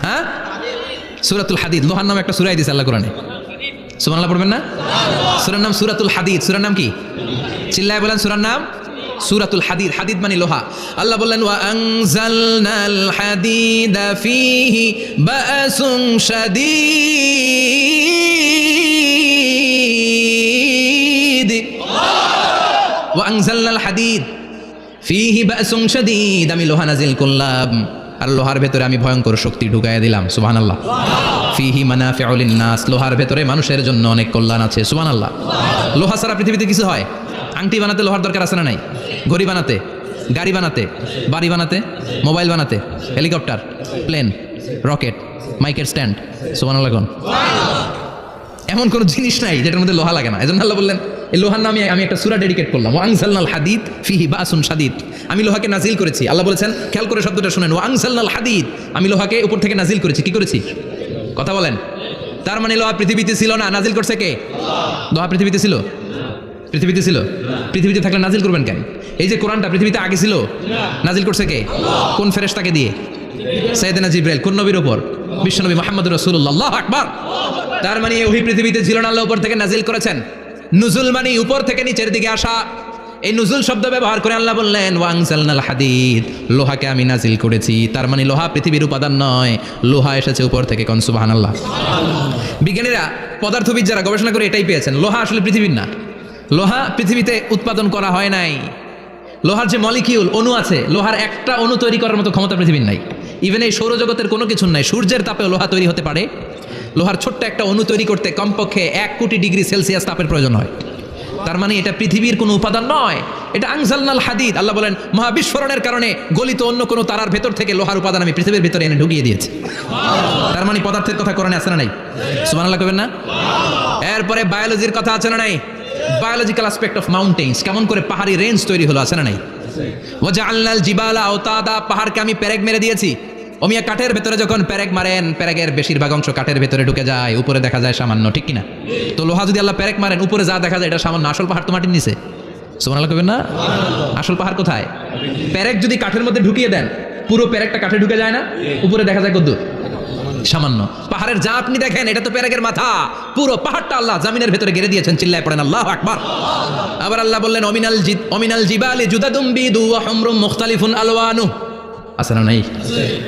হ্যাঁ, সূরাতুল হাদিদ, লোহার নামে একটা সূরা দিয়েছে আল্লাহ কোরআনে। সুবহানাল্লাহ পড়বেন না? সূরার নাম সূরাতুল হাদিদ। সূরার নাম কি? চিল্লায় বলেন সূরার নাম সূরাতুল হাদিদ। হাদিদ মানে লোহা। আল্লাহ বললেন ওয়া আনজালনাল হাদিদা ফীহি বাসুন শাদীদ। ওয়া আনজালনাল হাদিদ ফীহি বাসুন শাদীদ। আমি লোহা নাজিল করলাম আর লোহার ভেতরে আমি ভয়ঙ্কর শক্তি ঢুকাইয়া দিলাম। সুবহানাল্লাহ। ফীহি মানাফিউ লিন-নাস, লোহার ভেতরে মানুষের জন্য অনেক কল্যাণ আছে। সুবহানাল্লাহ। লোহা ছাড়া পৃথিবীতে কিছু হয়? আংটি বানাতে লোহার দরকার আছে না নাই? ঘড়ি বানাতে, গাড়ি বানাতে, বাড়ি বানাতে, মোবাইল বানাতে, হেলিকপ্টার, প্লেন, রকেট, মাইকের স্ট্যান্ড। সুবহানাল্লাহ। এমন কোনো জিনিস নাই যেটার মধ্যে লোহা লাগে না। এজন্য আল্লাহ বললেন এই লোহার নামে আমি একটা সূরা ডেডিকেট করলাম, ওয়া আনজালনাল হাদিদ ফীহি বাসুন শাদীদ। আমি লোহাকে নাজিল করেছি। আল্লাহ বলেছেন, খেয়াল করে শব্দটা শুনেন, ওয়া আনজালনাল হাদিদ, আমি লোহাকে উপর থেকে নাজিল করেছি। কি করেছি? কথা বলেন। তার মানে লোহা পৃথিবীতে ছিল না, নাজিল করছে কে? লোহা পৃথিবীতে ছিল? পৃথিবীতে ছিল। পৃথিবীতে থাকলে নাজিল করবেন কেন? এই যে কোরআনটা পৃথিবীতে আগে ছিল, নাজিল করছে কে? কোন ফেরেশতাকে দিয়ে? সাইয়েদনা জিবরাইল। কোন নবীর উপর? বিশ্বনবী মুহাম্মদুর রাসূলুল্লাহ। আল্লাহু আকবার। তার মানে ওহী পৃথিবীতে ছিল না, আল্লাহ উপর থেকে নাজিল করেছেন। নুজুল মানে উপর থেকে নিচের দিকে আসা। এই নুজুল শব্দ ব্যবহার করে আল্লাহ বললেন ওয়া আনজালনাল হাদিদ, লোহাকে আমি নাজিল করেছি। তার মানে লোহা পৃথিবীর উপাদান নয়, লোহা এসেছে উপর থেকে। কোন সুবহানাল্লাহ। বিজ্ঞানীরা, পদার্থবিদ যারা গবেষণা করে এটাই পেয়েছেন, লোহা আসলে পৃথিবীর না। লোহা পৃথিবীতে উৎপাদন করা হয় নাই। লোহার যে মলিকিউল, অণু আছে, লোহার একটা অণু তৈরি করার মতো ক্ষমতা পৃথিবীর নাই। ইভেন এই সৌরজগতের কোনো কিছু নাই। সূর্যের তাপেও লোহা তৈরি হতে পারে। লোহার ছোট্ট একটা অণু তৈরি করতে কমপক্ষে 1 কোটি ডিগ্রি সেলসিয়াস তাপের প্রয়োজন হয়। তার মানে এটা পৃথিবীর কোনো উপাদান নয়, এটা আনজালনাল হাদিদ। আল্লাহ বলেন মহাবিস্ফোরণের কারণে গলিত অন্য কোনো তারার ভেতর থেকে লোহার উপাদান আমি পৃথিবীর ভিতরে এনে ঢুকিয়ে দিয়েছি। তার মানে পদার্থের কথা কোরআনে আছে না নাই? সুবহানাল্লাহ কইবেন না? এরপরে বায়োলজির কথা আছে না নাই? বায়োলজিক্যাল অ্যাসপেক্ট অফ মাউন্টেন্স, কেমন করে পাহাড়ি রেঞ্জ তৈরি হলো, আছে না নাই? ওয়াজআলনাল জিবালা আওতাদা, পাহাড়কে আমি পেরেক মেরে দিয়েছি। ওমিয়া কাঠের ভেতরে যখন পেরেক মারেন, পেরেকের বেশিরভাগ অংশ কাঠের ভেতরে ঢুকে যায়, উপরে দেখা যায় সামান্য, ঠিক কিনা? তো লোহা যদি আল্লাহ পেরেক মারেন, উপরে যা দেখা যায় এটা সামান্য, আসল পাহাড় তো মাটির নিচে। সুবহানাল্লাহ কইবেন না? আসল পাহাড় কোথায়? পেরেক যদি কাঠের মধ্যে ঢুকিয়ে দেন, পুরো পেরেকটা কাঠে ঢুকে যায় না? উপরে দেখা যায় কদ্দুর? সামান্য। পাহাড়ের যা আপনি দেখেন এটা তো পেরেকের মাথা, পুরো পাহাড়টা আল্লাহ জামিনের ভেতরে গেড়ে দিয়েছেন। চিল্লায় পড়েন আল্লাহু আকবার। আবার আল্লাহ বললেন অমিনাল জিবালি জুদাদুম বিদু ওয়া হুমরুম মুখতালিফুন আলওয়ানু, আছে না নাই?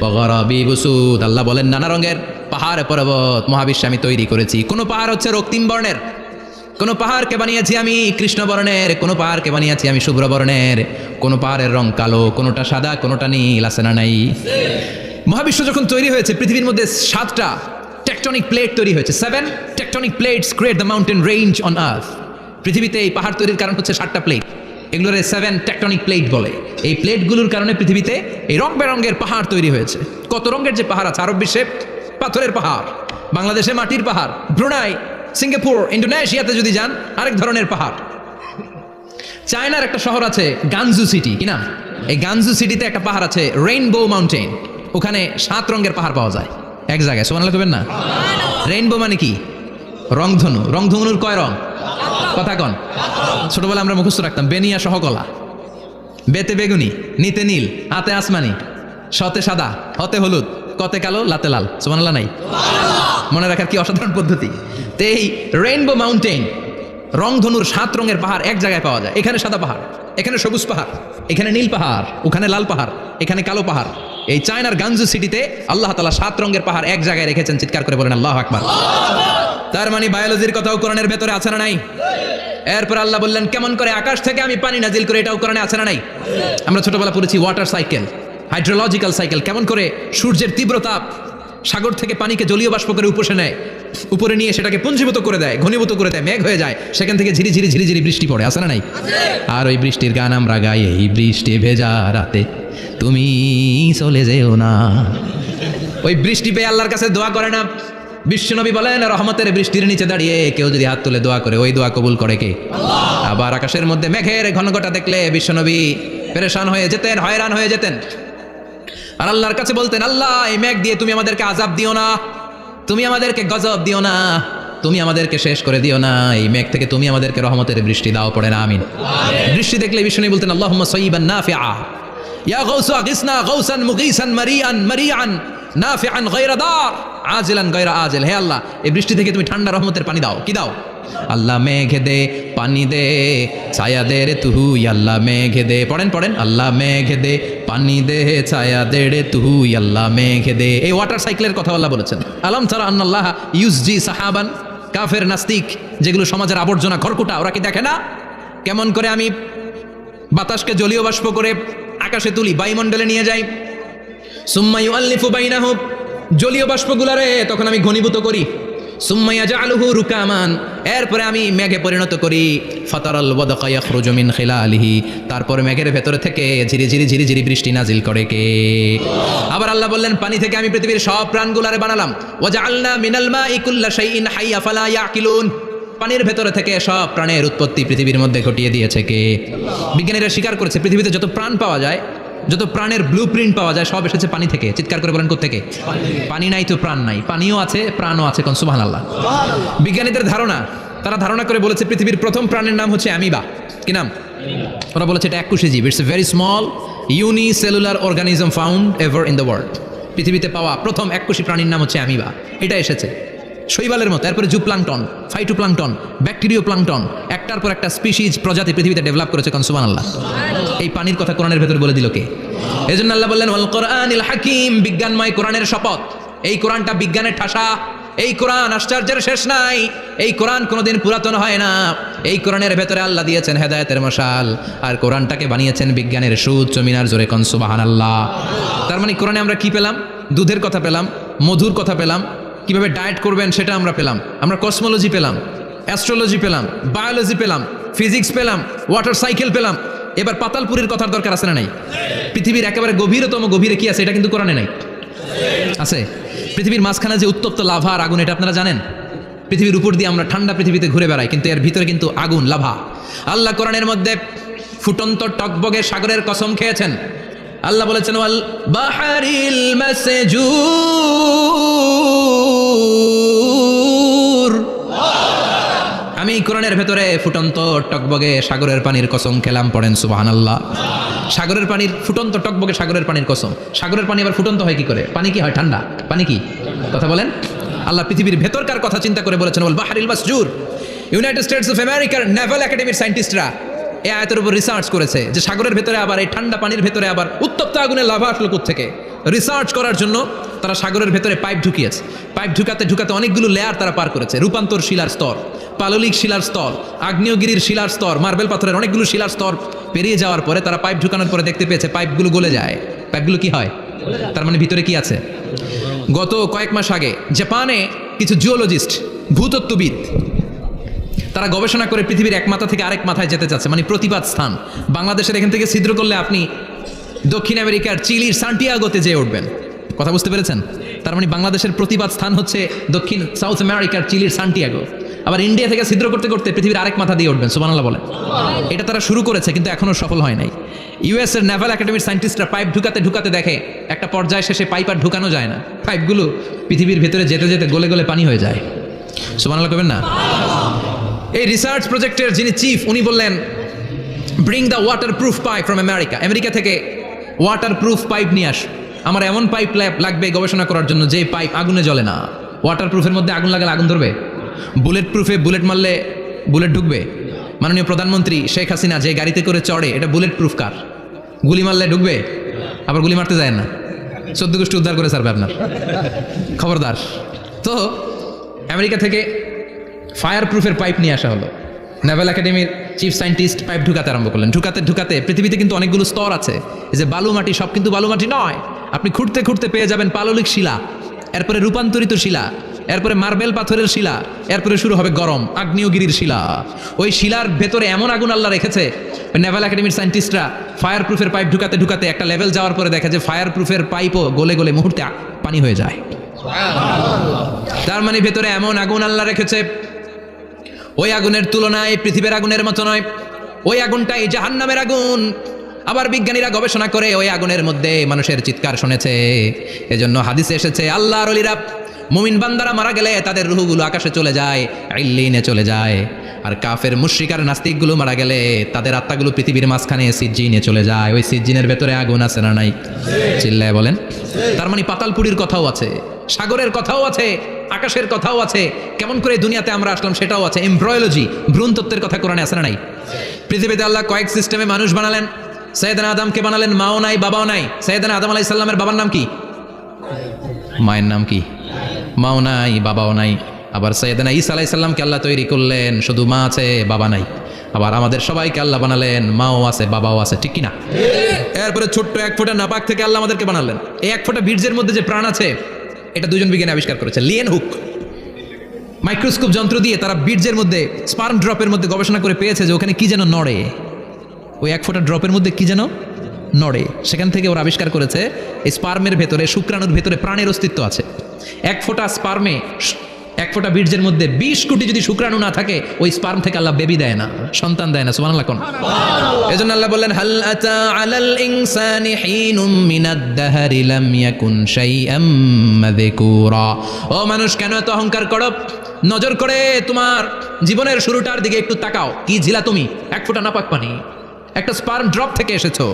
ওয়াগারাবি বুসুদ, আল্লাহ বলেন নানা রঙের পাহাড় পর্বত মহাবিশ্বে আমি তৈরি করেছি। কোন পাহাড় হচ্ছে রক্তিম বর্ণের, কোন পাহাড়কে বানিয়েছি আমি কৃষ্ণ বর্ণের, কোন পাহাড়কে বানিয়েছি আমি শুভ্র বর্ণের, কোন পাহাড়ের রং কালো, কোনটা সাদা, কোনটা নীল, আছে না নাই? মহাবিশ্ব যখন তৈরি হয়েছে, পৃথিবীর মধ্যে 7টা টেকটনিক প্লেট তৈরি হয়েছে। 7 tectonic plates create the mountain range on earth. পৃথিবীতে এই পাহাড় তৈরির কারণ হচ্ছে 7টা প্লেট। এগুলোর 7 টেকটনিক প্লেট বলে। এই প্লেটগুলোর কারণে পৃথিবীতে এই রং বেরঙের পাহাড় তৈরি হয়েছে। কত রঙের যে পাহাড় আছে, আরব বিশ্বে পাথরের পাহাড়, বাংলাদেশে মাটির পাহাড়, ব্রুনাই, সিঙ্গাপুর, ইন্দোনেশিয়াতে যদি যান আরেক ধরনের পাহাড়। চায়নার একটা শহর আছে গানজু সিটি, কি নাম? এই গানজু সিটিতে একটা পাহাড় আছে রেইনবো মাউন্টেন, ওখানে 7 রঙের পাহাড় পাওয়া যায় এক জায়গায়। সুবহানাল্লাহ কবেন না? রেইনবো মানে কি? রংধনু। রংধনুর কয় রং? কথা কন। ছোটবেলা আমরা মুখস্থ রাখতাম বেনিয়া সহকলা, বেতে বেগুনি, নিতে নীল, হাতে আসমানি, শতে সাদা, হতে হলুদ, কতে কালো, লাতে লাল। সুবহানাল্লাহ নাই? মনে রাখার কি অসাধারণ পদ্ধতি। তো এই রেইনবো মাউন্টেন, রংধনুর 7 রঙের পাহাড় এক জায়গায় পাওয়া যায়। এখানে সাদা পাহাড়, এখানে সবুজ পাহাড়, এখানে নীল পাহাড়, ওখানে লাল পাহাড়, এখানে কালো পাহাড়। এই চায়নার গানজু সিটিতে আল্লাহ তাআলা 7 রঙের পাহাড় এক জায়গায় রেখেছেন। চিৎকার করে বলেন আল্লাহু আকবার। তার মানে বায়োলজির কথাও কোরআনের ভেতরে আছে না নাই? এরপর আল্লাহ বললেন কেমন করে আকাশ থেকে আমি পানি নাজিল করে, এটাও কোরআনে আছে না নাই? আমরা ছোটবেলা পড়েছি ওয়াটার সাইকেল, হাইড্রোলজিক্যাল সাইকেল, কেমন করে সূর্যের তীব্র তাপ সাগর থেকে পানিকে জলীয় বাষ্প করে উপসে নেয়, উপরে নিয়ে সেটাকে পুঞ্জীভূত করে দেয়, ঘনীভূত করে দেয়, মেঘ হয়ে যায়, সেখান থেকে ঝিরি ঝিরি ঝিরি ঝিরি বৃষ্টি পড়ে, আছে না নাই? আর ওই বৃষ্টির গান আমরা গাই, এই বৃষ্টি ভেজা রাতে তুমি চলে যেও না। ওই বৃষ্টি পেয়ে আল্লাহর কাছে দোয়া করে না? বিশ্বনবী বলেন রহমতের বৃষ্টির নিচে দাঁড়িয়ে কেউ যদি হাত তুলে দোয়া করে, ওই দোয়া কবুল করে কে? আবার আকাশের মধ্যে মেঘের ঘনঘটা দেখলে বিশ্বনবী পেরেশান হয়ে যেতেন, হয়রান হয়ে যেতেন, আর আল্লাহর কাছে বলতেন আল্লাহ এই মেঘ দিয়ে তুমি আমাদেরকে আযাব দিও না, তুমি আমাদেরকে গজব দিও না, তুমি আমাদেরকে শেষ করে দিও না, এই মেঘ থেকে তুমি আমাদেরকে রহমতের বৃষ্টি দাও। পড়ে না আমিন। বৃষ্টি দেখলে বিশ্বনবী বলতেন আল্লাহুম্মা সাইয়িবান নাফিআ ইয়া গাউসু আগিসনা গাউসান মুগীসান মারিআন মারিআন নাফিআন গায়রা দার আজিলান গায়রা আজিল। হে আল্লাহ এই বৃষ্টি থেকে তুমি ঠান্ডা রহমতের পানি দাও। কি দাও? আল্লাহ মেঘে দে পানি দে ছায়া দে রে তুই, আল্লাহ মেঘে দে, পড়েন পড়েন, আল্লাহ মেঘে দে পানি দে ছায়া দে রে তুই, আল্লাহ মেঘে দে। এই ওয়াটার সাইকেলের কথা আল্লাহ বলেছেন। আলম তারা আন্নাল্লাহ ইউসজি সাহাবান, কাফের নাস্তিক যেগুলো সমাজের আবর্জনা খড়কুটা, ওরা কি দেখে না কেমন করে আমি বাতাসকে জলীয় বাষ্প করে আকাশে তুলি, বায়ুমণ্ডলে নিয়ে যাই, সুম্মা ইউআল্লিফু বাইনাহুম, জলীয় বাষ্পগুলারে তখন আমি ঘনীভূত করি, সুম্মা ইয়াজআলুহু রুকামান, এরপরে আমি মেঘে পরিণত করি, ফাতারাল ওয়াদকা ইয়াখরুজু মিন খিলালিহি, তারপর মেঘের ভেতরে থেকে ঝিরি ঝিরি ঝিরি ঝিরি বৃষ্টি নাজিল করে কে? আবার আল্লাহ বললেন পানি থেকে আমি পৃথিবীর সব প্রাণগুলারে বানালাম, ওয়াজআলনা মিনাল মাই কুল্লা শাইইন হাইয়্যা ফালা ইয়াকিলুন, পানির ভেতরে থেকে সব প্রাণের উৎপত্তি পৃথিবীর মধ্যে ঘটিয়ে দিয়েছে কে? বিজ্ঞানীরা স্বীকার করেছে পৃথিবীতে যত প্রাণ পাওয়া যায়, যত প্রাণের ব্লুপ্রিন্ট পাওয়া যায়, সব এসেছে পানি থেকে। চিৎকার করে বলেন কোত্থেকে? পানি নাই তো প্রাণ নাই, পানিও আছে প্রাণও আছে। কোন সুবহানাল্লাহ। বিজ্ঞানীদের ধারণা, তারা ধারণা করে বলেছে পৃথিবীর প্রথম প্রাণের নাম হচ্ছে অ্যামিবা। কি নাম? ওরা বলেছে এটা এককোষী জীব, it's a very small unicellular organism found ever in the world. পৃথিবীতে পাওয়া প্রথম এককোষী প্রাণীর নাম হচ্ছে অ্যামিবা। এটা এসেছে শৈবালের মতো, এরপরে জুপ্লাংটন, ফাইটোপ্লাংটন, ব্যাকটেরিও প্লাংটন, একটার পর একটা স্পিসিজ প্রজাতি পৃথিবীতে ডেভেলপ করেছে। কোন সুবহানাল্লাহ। এই পানির কথা কোরআনের ভেতর বলে দিল কে? এজন্য আল্লাহ বললেন ওয়াল কোরআনিল হাকিম, বিজ্ঞানময় কোরআনের শপথ। এই কোরআনটা বিজ্ঞানের ঠাসা, এই কোরআন আশ্চর্যের শেষ নাই, এই কোরআন কোনোদিন পুরাতন হয় না। এই কোরআনের ভেতরে আল্লাহ দিয়েছেন হেদায়েতের মশাল, আর কোরআনটাকে বানিয়েছেন বিজ্ঞানের সুউচ্চ মিনার জোরে। কোন সুবহানাল্লাহ। তার মানে কোরআনে আমরা কি পেলাম? দুধের কথা পেলাম, মধুর কথা পেলাম, কিভাবে ডায়েট করবেন সেটা আমরা পেলাম, আমরা কসমোলজি পেলাম, অ্যাস্ট্রোলজি পেলাম, বায়োলজি পেলাম, ফিজিক্স পেলাম, ওয়াটার সাইকেল পেলাম। এবার পাতালপুরের কথার দরকার আছে না নাই? পৃথিবীর একেবারে গভীরতম গভীরে কি আছে? এটা কিন্তু কোরআনে নাই, আছে। পৃথিবীর মাঝখানে যে উত্তপ্ত লাভা আর আগুন, এটা আপনারা জানেন? পৃথিবীর উপর দিয়ে আমরা ঠান্ডা পৃথিবীতে ঘুরে বেড়াই, কিন্তু এর ভিতরে কিন্তু আগুন, লাভা। আল্লাহ কোরআনের মধ্যে ফুটন্ত টকবগে সাগরের কসম খেয়েছেন। আল্লাহ বলেছেন ওয়াল বাহরিল মাসজুর, আমি কোরআনের ভেতরে ফুটন্ত টকবগে সাগরের পানির কসম খেলাম। পড়েন সুবহানাল্লাহ। সাগরের পানির ফুটন্ত টকবগে সাগরের পানির কসম। সাগরের পানি আবার ফুটন্ত হয় কি করে? পানি কি হয়? ঠান্ডা। পানি কি? কথা বলেন। আল্লাহ পৃথিবীর ভেতরকার কথা চিন্তা করে বলেছেন ওয়াল বাহরিল মাসজুর। ইউনাইটেড স্টেটস অফ আমেরিকার নেভাল একাডেমির সায়েন্টিস্টরা এই আয়াতের উপর রিসার্চ করেছে যে সাগরের ভেতরে আবার এই ঠান্ডা পানির ভেতরে আবার উত্তপ্ত আগুনের লাভা আসলো কোত্থেকে। রিসার্চ করার জন্য তারা সাগরের ভেতরে পাইপ ঢুকিয়েছে। পাইপ ঢুকাতে ঢুকাতে অনেকগুলো লেয়ার তারা পার করেছে। রূপান্তর শিলার স্তর, পাললিক শিলার স্তর, আগ্নেয়গিরির শিলার স্তর, মার্বেল পাথরের অনেকগুলো শিলার স্তর পেরিয়ে যাওয়ার পরে তারা পাইপ ঢুকানোর পরে দেখতে পেয়েছে পাইপগুলো গলে যায়। পাইপগুলো কি হয়? তার মানে ভিতরে কি আছে? গত কয়েক মাস আগে জাপানে কিছু জিওলজিস্ট, ভূতত্ত্ববিদ, তারা গবেষণা করে পৃথিবীর এক মাথা থেকে আরেক মাথায় যেতে চাচ্ছে, মানে প্রতিবাদ স্থান। বাংলাদেশের এখান থেকে ছিদ্র করলে আপনি দক্ষিণ আমেরিকার চিলির সান্টিয়াগোতে যেয়ে উঠবেন। কথা বুঝতে পেরেছেন? তার মানে বাংলাদেশের প্রতিবাদ স্থান হচ্ছে দক্ষিণ সাউথ আমেরিকার চিলির সান্টিয়াগো। আবার ইন্ডিয়া থেকে ছিদ্র করতে করতে পৃথিবীর আরেক মাথা দিয়ে উঠবেন। সুবহানাল্লাহ বলেন। এটা তারা শুরু করেছে কিন্তু এখনো সফল হয় নাই। ইউএস এর নেভাল একাডেমির সায়েন্টিস্টরা পাইপ ঢুকাতে ঢুকাতে দেখে একটা পর্যায়ে শেষে পাইপ আর ঢুকানো যায় না, পাইপগুলো পৃথিবীর ভেতরে যেতে যেতে গলে গলে পানি হয়ে যায়। সুবহানাল্লাহ কবেন না? এই রিসার্চ প্রজেক্টের যিনি চিফ উনি বললেন, bring the water proof pipe from America, America থেকে ওয়াটার প্রুফ পাইপ নিয়ে আস। আমার এমন পাইপ লাগবে গবেষণা করার জন্য যে পাইপ আগুনে জ্বলে না। ওয়াটার প্রুফের মধ্যে আগুন লাগালে আগুন ধরবে? বুলেট প্রুফে বুলেট মারলে বুলেট ঢুকবে? মাননীয় প্রধানমন্ত্রী শেখ হাসিনা যে গাড়িতে করে চড়ে, এটা বুলেট প্রুফ কার? গুলি মারলে ঢুকবে? আবার গুলি মারতে যায় না, 14 গোষ্ঠী উদ্ধার করে ছাড়বে আপনার, খবরদার। তো আমেরিকা থেকে ফায়ার প্রুফের পাইপ নিয়ে আসা হলো। নেভাল একাডেমির চিফ সায়েন্টিস্ট পাইপ ঢুকাতে আরম্ভ করলেন। ঢুকাতে ঢুকাতে পৃথিবীতে কিন্তু অনেকগুলো স্তর আছে, এই যে বালু মাটি, সব কিন্তু বালু মাটি নয়। আপনি খুঁড়তে খুঁড়তে পেয়ে যাবেন পাললিক শিলা, এরপরে রূপান্তরিত শিলা, এরপরে মার্বেল পাথরের শিলা, এরপরে শুরু হবে গরম আগ্নেয়গিরির শিলা। ওই শিলার ভেতরে এমন আগুন আল্লাহ রেখেছে, নেভাল একাডেমির সায়েন্টিস্টরা ফায়ার প্রুফের পাইপ ঢুকাতে ঢুকাতে একটা লেভেল যাওয়ার পরে দেখে যে ফায়ার প্রুফের পাইপও গলে গলে মুহূর্তে পানি হয়ে যায়। তার মানে ভেতরে এমন আগুন আল্লাহ রেখেছে, ওই আগুনের তুলনায় পৃথিবীর আগুনের মতো নয়। ওই আগুনটাই জাহান্নামের আগুন। আবার বিজ্ঞানীরা গবেষণা করে ওই আগুনের মধ্যে মানুষের চিৎকার শুনেছে। এজন্য হাদিসে এসেছে, আল্লাহর ওলিরা মুমিন বান্দারা মারা গেলে তাদের রূহগুলো আকাশে চলে যায়, ইল্লিনে চলে যায়। আর কাফের মুশরিক আর নাস্তিকগুলো মারা গেলে তাদের আত্মাগুলো পৃথিবীর মাঝখানে সিজ্জিনে চলে যায়। ওই সিজ্জিনের ভেতরে আগুন আছে না নাই? চিল্লায় বলেন। তার মানে পাতালপুরীর কথাও আছে, সাগরের কথাও আছে, আকাশের কথাও আছে। কেমন করে দুনিয়াতে আমরা আসলাম সেটাও আছে। এমব্রয়োলজি, ভ্রূণতত্ত্বের কথা কোরআনে আছে না নাই? পৃথিবীতে আল্লাহ কয়েক সিস্টেমে মানুষ বানালেন। সৈয়দনা আদমকে বানালেন, মাও নাই বাবাও নাই। সৈয়দনা আদম আলাইহিস সালামের বাবার নাম কি? মায়ের নাম কি? মাও নাই বাবাও নাই। আবার সৈয়দনা ঈসা আলাইহিস সালামকে আল্লাহ তৈরি করলেন, শুধু মা আছে বাবা নাই। আবার আমাদের সবাইকে আল্লাহ বানালেন, মাও আছে বাবাও আছে, ঠিক কি না? এরপরে ছোট্ট এক ফোঁটা নাপাক থেকে আল্লাহ আমাদেরকে বানালেন। এই এক ফোঁটা বীর্যের মধ্যে যে প্রাণ আছে, এটা দুজন বিজ্ঞানী আবিষ্কার করেছে। লিয়েন হুক মাইক্রোস্কোপ যন্ত্র দিয়ে তারা বীর্যের মধ্যে, স্পার্ম ড্রপের মধ্যে গবেষণা করে পেয়েছে যে ওখানে কি যেন নড়ে। ওই এক ফোঁটা ড্রপের মধ্যে কি যেন নড়ে। সেখান থেকে ওরা আবিষ্কার করেছে এই স্পার্মের ভেতরে, শুক্রাণুর ভেতরে প্রাণের অস্তিত্ব আছে। এক ফোঁটা স্পার্মে, এক ফোঁটা বীর্যের মধ্যে 20 কোটি যদি শুক্রাণু না থাকে, ওই স্পার্ম থেকে আল্লাহ বেবি দেয় না, সন্তান দেয় না। সুবহানাল্লাহ কোন? এজন্য আল্লাহ বললেন, হাল আতা আলাল ইনসানি হিনুম মিনাদ দাহরি লাম ইয়াকুন শাইআম মাযকুরা। ও মানুষ, কেন এত অহংকার করো? নজর করে তোমার জীবনের শুরুটার দিকে একটু তাকাও। কি ছিলা তুমি? এক ফোঁটা নাপাক পানি, একটা স্পার্ম ড্রপ থেকে এসেছো।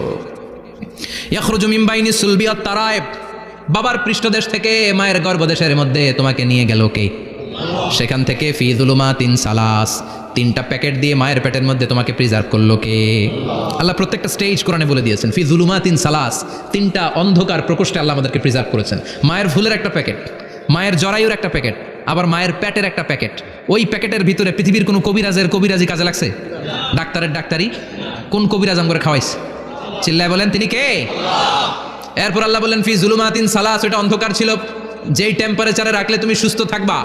ইয়াখরুজু মিন বাইনি সুলবি ওয়াত তারাইব। বাবার পৃষ্ঠদেশ থেকে মায়ের গর্ভদেশের মধ্যে তোমাকে নিয়ে গেল কে? সেখান থেকে ফি যুলুমাতিন সালাস, 3টা প্যাকেট দিয়ে মায়ের পেটের মধ্যে তোমাকে প্রিজার্ভ করলো কে? আল্লাহ প্রত্যেকটা স্টেজ কোরআনে বলে দিয়েছেন। ফি যুলুমাতিন সালাস, 3টা অন্ধকার প্রকোষ্ঠে আল্লাহ আমাদেরকে প্রিজার্ভ করেছেন। মায়ের ফুলের একটা প্যাকেট, মায়ের জরায়ুর একটা প্যাকেট, আবার মায়ের পেটের একটা প্যাকেট। ওই প্যাকেটের ভিতরে পৃথিবীর কোনো কবিরাজি কাজে লাগছে? ডাক্তারের ডাক্তারি কোন কবিরাজ আম করে খাওয়াইছে? চিল্লায় বলেন, তিনি কে? এরপর আল্লাহ বললেন, ফি যুলুমাতিন সালাস, ওটা অন্ধকার ছিল। যেই টেম্পারেচারে রাখলে তুমি সুস্থ থাকবা,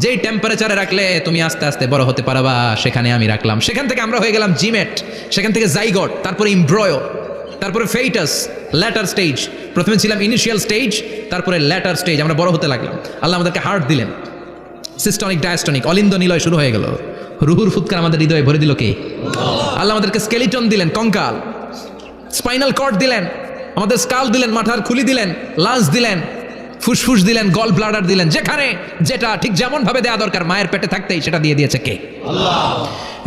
যেই টেম্পারেচারে রাখলে তুমি আস্তে আস্তে বড় হতে পারবা, সেখানে আমি রাখলাম। সেখান থেকে আমরা হয়ে গেলাম জিমেট, সেখান থেকে জাইগট, তারপরে ইমব্রয়ো, তারপরে ফেইটাস, ল্যাটার স্টেজ। প্রথমে ছিলাম ইনিশিয়াল স্টেজ, তারপরে ল্যাটার স্টেজ, আমরা বড় হতে লাগলাম। আল্লাহ আমাদেরকে হার্ট দিলেন, সিস্টনিক ডায়াস্টনিক, অলিন্দ নিলয় শুরু হয়ে গেল। রুহুর ফুৎকার আমাদের হৃদয়ে ভরে দিল কে? আল্লাহ আমাদেরকে স্কেলিটন দিলেন, কঙ্কাল, স্পাইনাল কর্ড দিলেন, আমাদের স্কাল দিলেন, মাথার খুলি দিলেন, লাঞ্চ দিলেন, ফুসফুস দিলেন, গল ব্লাডার দিলেন। যেখানে যেটা ঠিক যেমন ভাবে দেওয়া দরকার মায়ের পেটে থাকতেই সেটা দিয়ে দিয়েছে কে? আল্লাহ।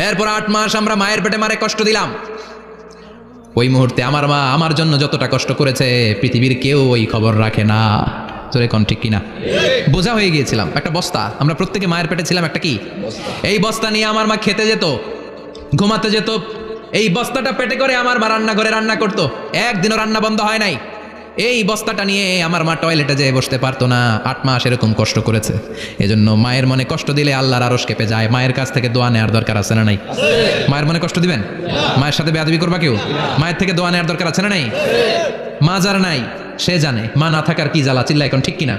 এরপর 8 মাস আমরা মায়ের পেটে মারে কষ্ট দিলাম। ওই মুহূর্তে আমার মা আমার জন্য যতটা কষ্ট করেছে পৃথিবীর কেউ ওই খবর রাখে না। তোরে কোন ঠিক কিনা? বোঝা হয়ে গিয়েছিলাম, একটা বস্তা। আমরা প্রত্যেকে মায়ের পেটে ছিলাম একটা কি? এই বস্তা নিয়ে আমার মা খেতে যেত, ঘুমাতে যেত। এই বস্তাটা পেটে করে আমার মা রান্নাঘরে রান্না করতো। একদিনও রান্না বন্ধ হয় নাই। এই বস্তাটা নিয়ে আমার মা টয়লেটে যেয়ে বসতে পারতো না। 8 মাস এরকম কষ্ট করেছে। এজন্য মায়ের মনে কষ্ট দিলে আল্লাহর আরশ কেঁপে যায়। মায়ের কাছ থেকে দোয়া নেওয়ার দরকার আছে না নাই? মায়ের মনে কষ্ট দিবেন? মায়ের সাথে বেয়াদবি করবা কেউ? মায়ের থেকে দোয়া নেওয়ার দরকার আছে না নাই? মা যার নাই সে জানে মা না থাকার কি জ্বালা। চিল্লা এখন ঠিক কিনা?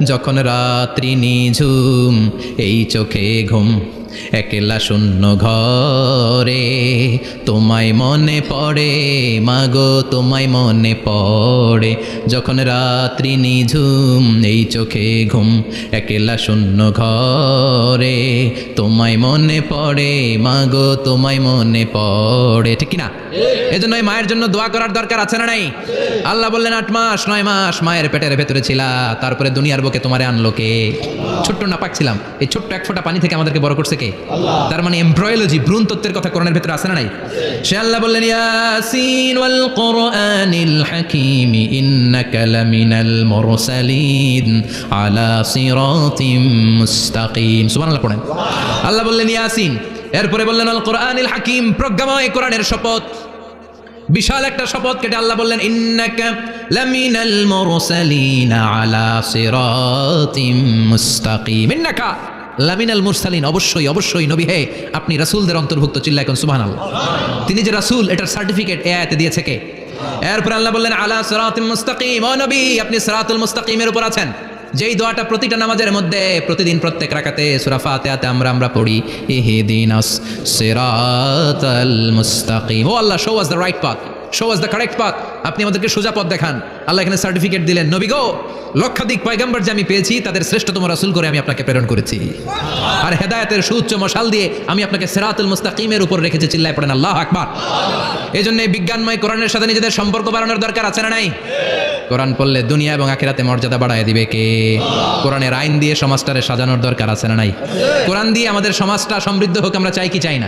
যখন রাত্রি নিঝুম এই চোখে ঘুম, একলা শূন্য ঘরে তোমায় মনে পড়ে মাগো তোমায় মনে পড়ে যখন রাত্রি নিঝুম এই চোখে ঘুম একলা শূন্য ঘরে তোমায় মনে পড়ে মাগো তোমায় মনে পড়ে ঠিক কিনা এজন্য এই মায়ের জন্য দোয়া করার দরকার আছে না নাই আল্লাহ বললেন 8 মাস 9 মাস মায়ের পেটের ভেতরে ছিলা তারপরে দুনিয়ার বুকে তোমারে আনলো কে ছোট্ট নাপাক ছিলাম এই ছোট্ট এক ফোঁটা পানি থেকে আমাদেরকে বড় করছে কে তার মানে এমব্রয়োলজি ভ্রূণ তত্ত্বের কথা কোরআনের ভেতরে আছে না নাই সে আল্লাহ বললেন ইয়াসিন ওয়াল কোরআনিল হাকীম ইন্নাকা লামিনাল মুরসালিন আলা সিরাতিম মুস্তাকিম সুবহানাল্লাহ পড়েন আল্লাহ বললেন ইয়াসিন এরপরে বললেন আল কোরআনিল হাকীম প্রজ্ঞাময় কোরআনের শপথ বিশাল একটা শপথ কেটে আল্লাহ বললেন ইন্নাকা লামিনাল মুরসালিন আলা সিরাতিম মুস্তাকিম ইন্নাকা লামিনাল মুরসালিন অবশ্যই অবশ্যই নবী হে আপনি রাসূলদের অন্তর্ভুক্ত চিল্লায় এখন সুবহানাল্লাহ তিনি যে রাসূল এটার সার্টিফিকেট এই আয়াতে দিয়েছে কে এরপর আল্লাহ বললেন আলা সিরাতিম মুস্তাকিম ও নবী আপনি সিরাতুল মুস্তাকিমের উপর আছেন যেই দোয়াটা প্রতিটা নামাজের মধ্যে প্রতিদিন প্রত্যেক রাকাতে সূরা ফাতিহাতে আমরা পড়ি ইহদিনাস সিরাতাল মুস্তাকিম ও আল্লাহ show us the right path show us the correct path আপনি আমাদেরকে সোজা পথ দেখান আল্লাহ এখানে সার্টিফিকেট দিলেন নবী গো লক্ষাধিক পয়গম্বর যে আমি পেয়েছি তাদের শ্রেষ্ঠতম রাসূল করে আমি আপনাকে প্রেরণ করেছি আর হেদায়েতের সুউচ্চ মশাল দিয়ে আমি আপনাকে সিরাতুল মুস্তাকিমের উপর রেখেছি চিল্লায় পড়েন আল্লাহু আকবার এইজন্য এই বিজ্ঞানময় কোরআনের সাথে নিজেদের সম্পর্ক বাড়ানোর দরকার আছে না নাই কোরআন পড়লে দুনিয়া এবং আখিরাতে মর্যাদা বাড়ায় দিবে কে কোরআনের আইন দিয়ে সমাজটারে সাজানোর দরকার আছে না নাই কোরআন দিয়ে আমাদের সমাজটা সমৃদ্ধ হোক আমরা চাই কি চাই না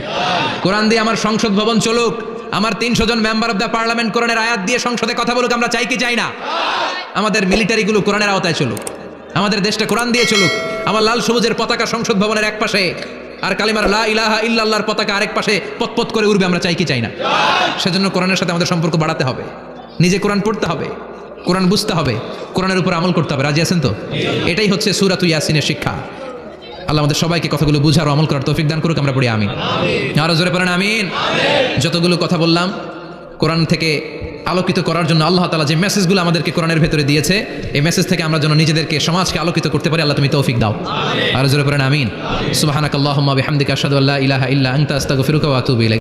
কোরআন দিয়ে আমার সংসদ ভবন চলুক আমার 300 জন মেম্বার অফ দ্য পার্লামেন্ট কোরআনের আয়াত দিয়ে সংসদে কথা বলুক আমরা চাই কি চাই না আমাদের মিলিটারিগুলো কোরআনের আওতায় চলুক আমাদের দেশটা কোরআন দিয়ে চলুক আমার লাল সবুজের পতাকা সংসদ ভবনের এক পাশে আর কালিমার লা ইলাহা ইল্লাল্লাহর পতাকা আরেক পাশে পতপত করে উড়বে আমরা চাই কি চাই না সেজন্য কোরআনের সাথে আমাদের সম্পর্ক বাড়াতে হবে নিজে কোরআন পড়তে হবে কোরআন বুঝতে হবে কোরআনের উপর আমল করতে হবে রাজি আছেন তো এটাই হচ্ছে সূরাতু ইয়াসিনের শিক্ষা আল্লাহ আমাদের সবাইকে কথাগুলো বুঝার ও আমল করার তৌফিক দান করুক আমরা পড়ি আমিন আরো জোরে পড়েন আমিন যতগুলো কথা বললাম কোরআন থেকে আলোকিত করার জন্য আল্লাহ তাআলা যে মেসেজগুলো আমাদেরকে কোরআনের ভেতরে দিয়েছে এই মেসেজ থেকে আমরা যেন নিজেদেরকে সমাজকে আলোকিত করতে পারি আল্লাহ তুমি তৌফিক দাও আরো জোরে পড়েন আমিন সুবহানাকাল্লাহুম্মা বিহামদিকা আশহাদু আল্লা ইলাহা ইল্লা আনতা আস্তাগফিরুকা ওয়া আতুবু ইলাইক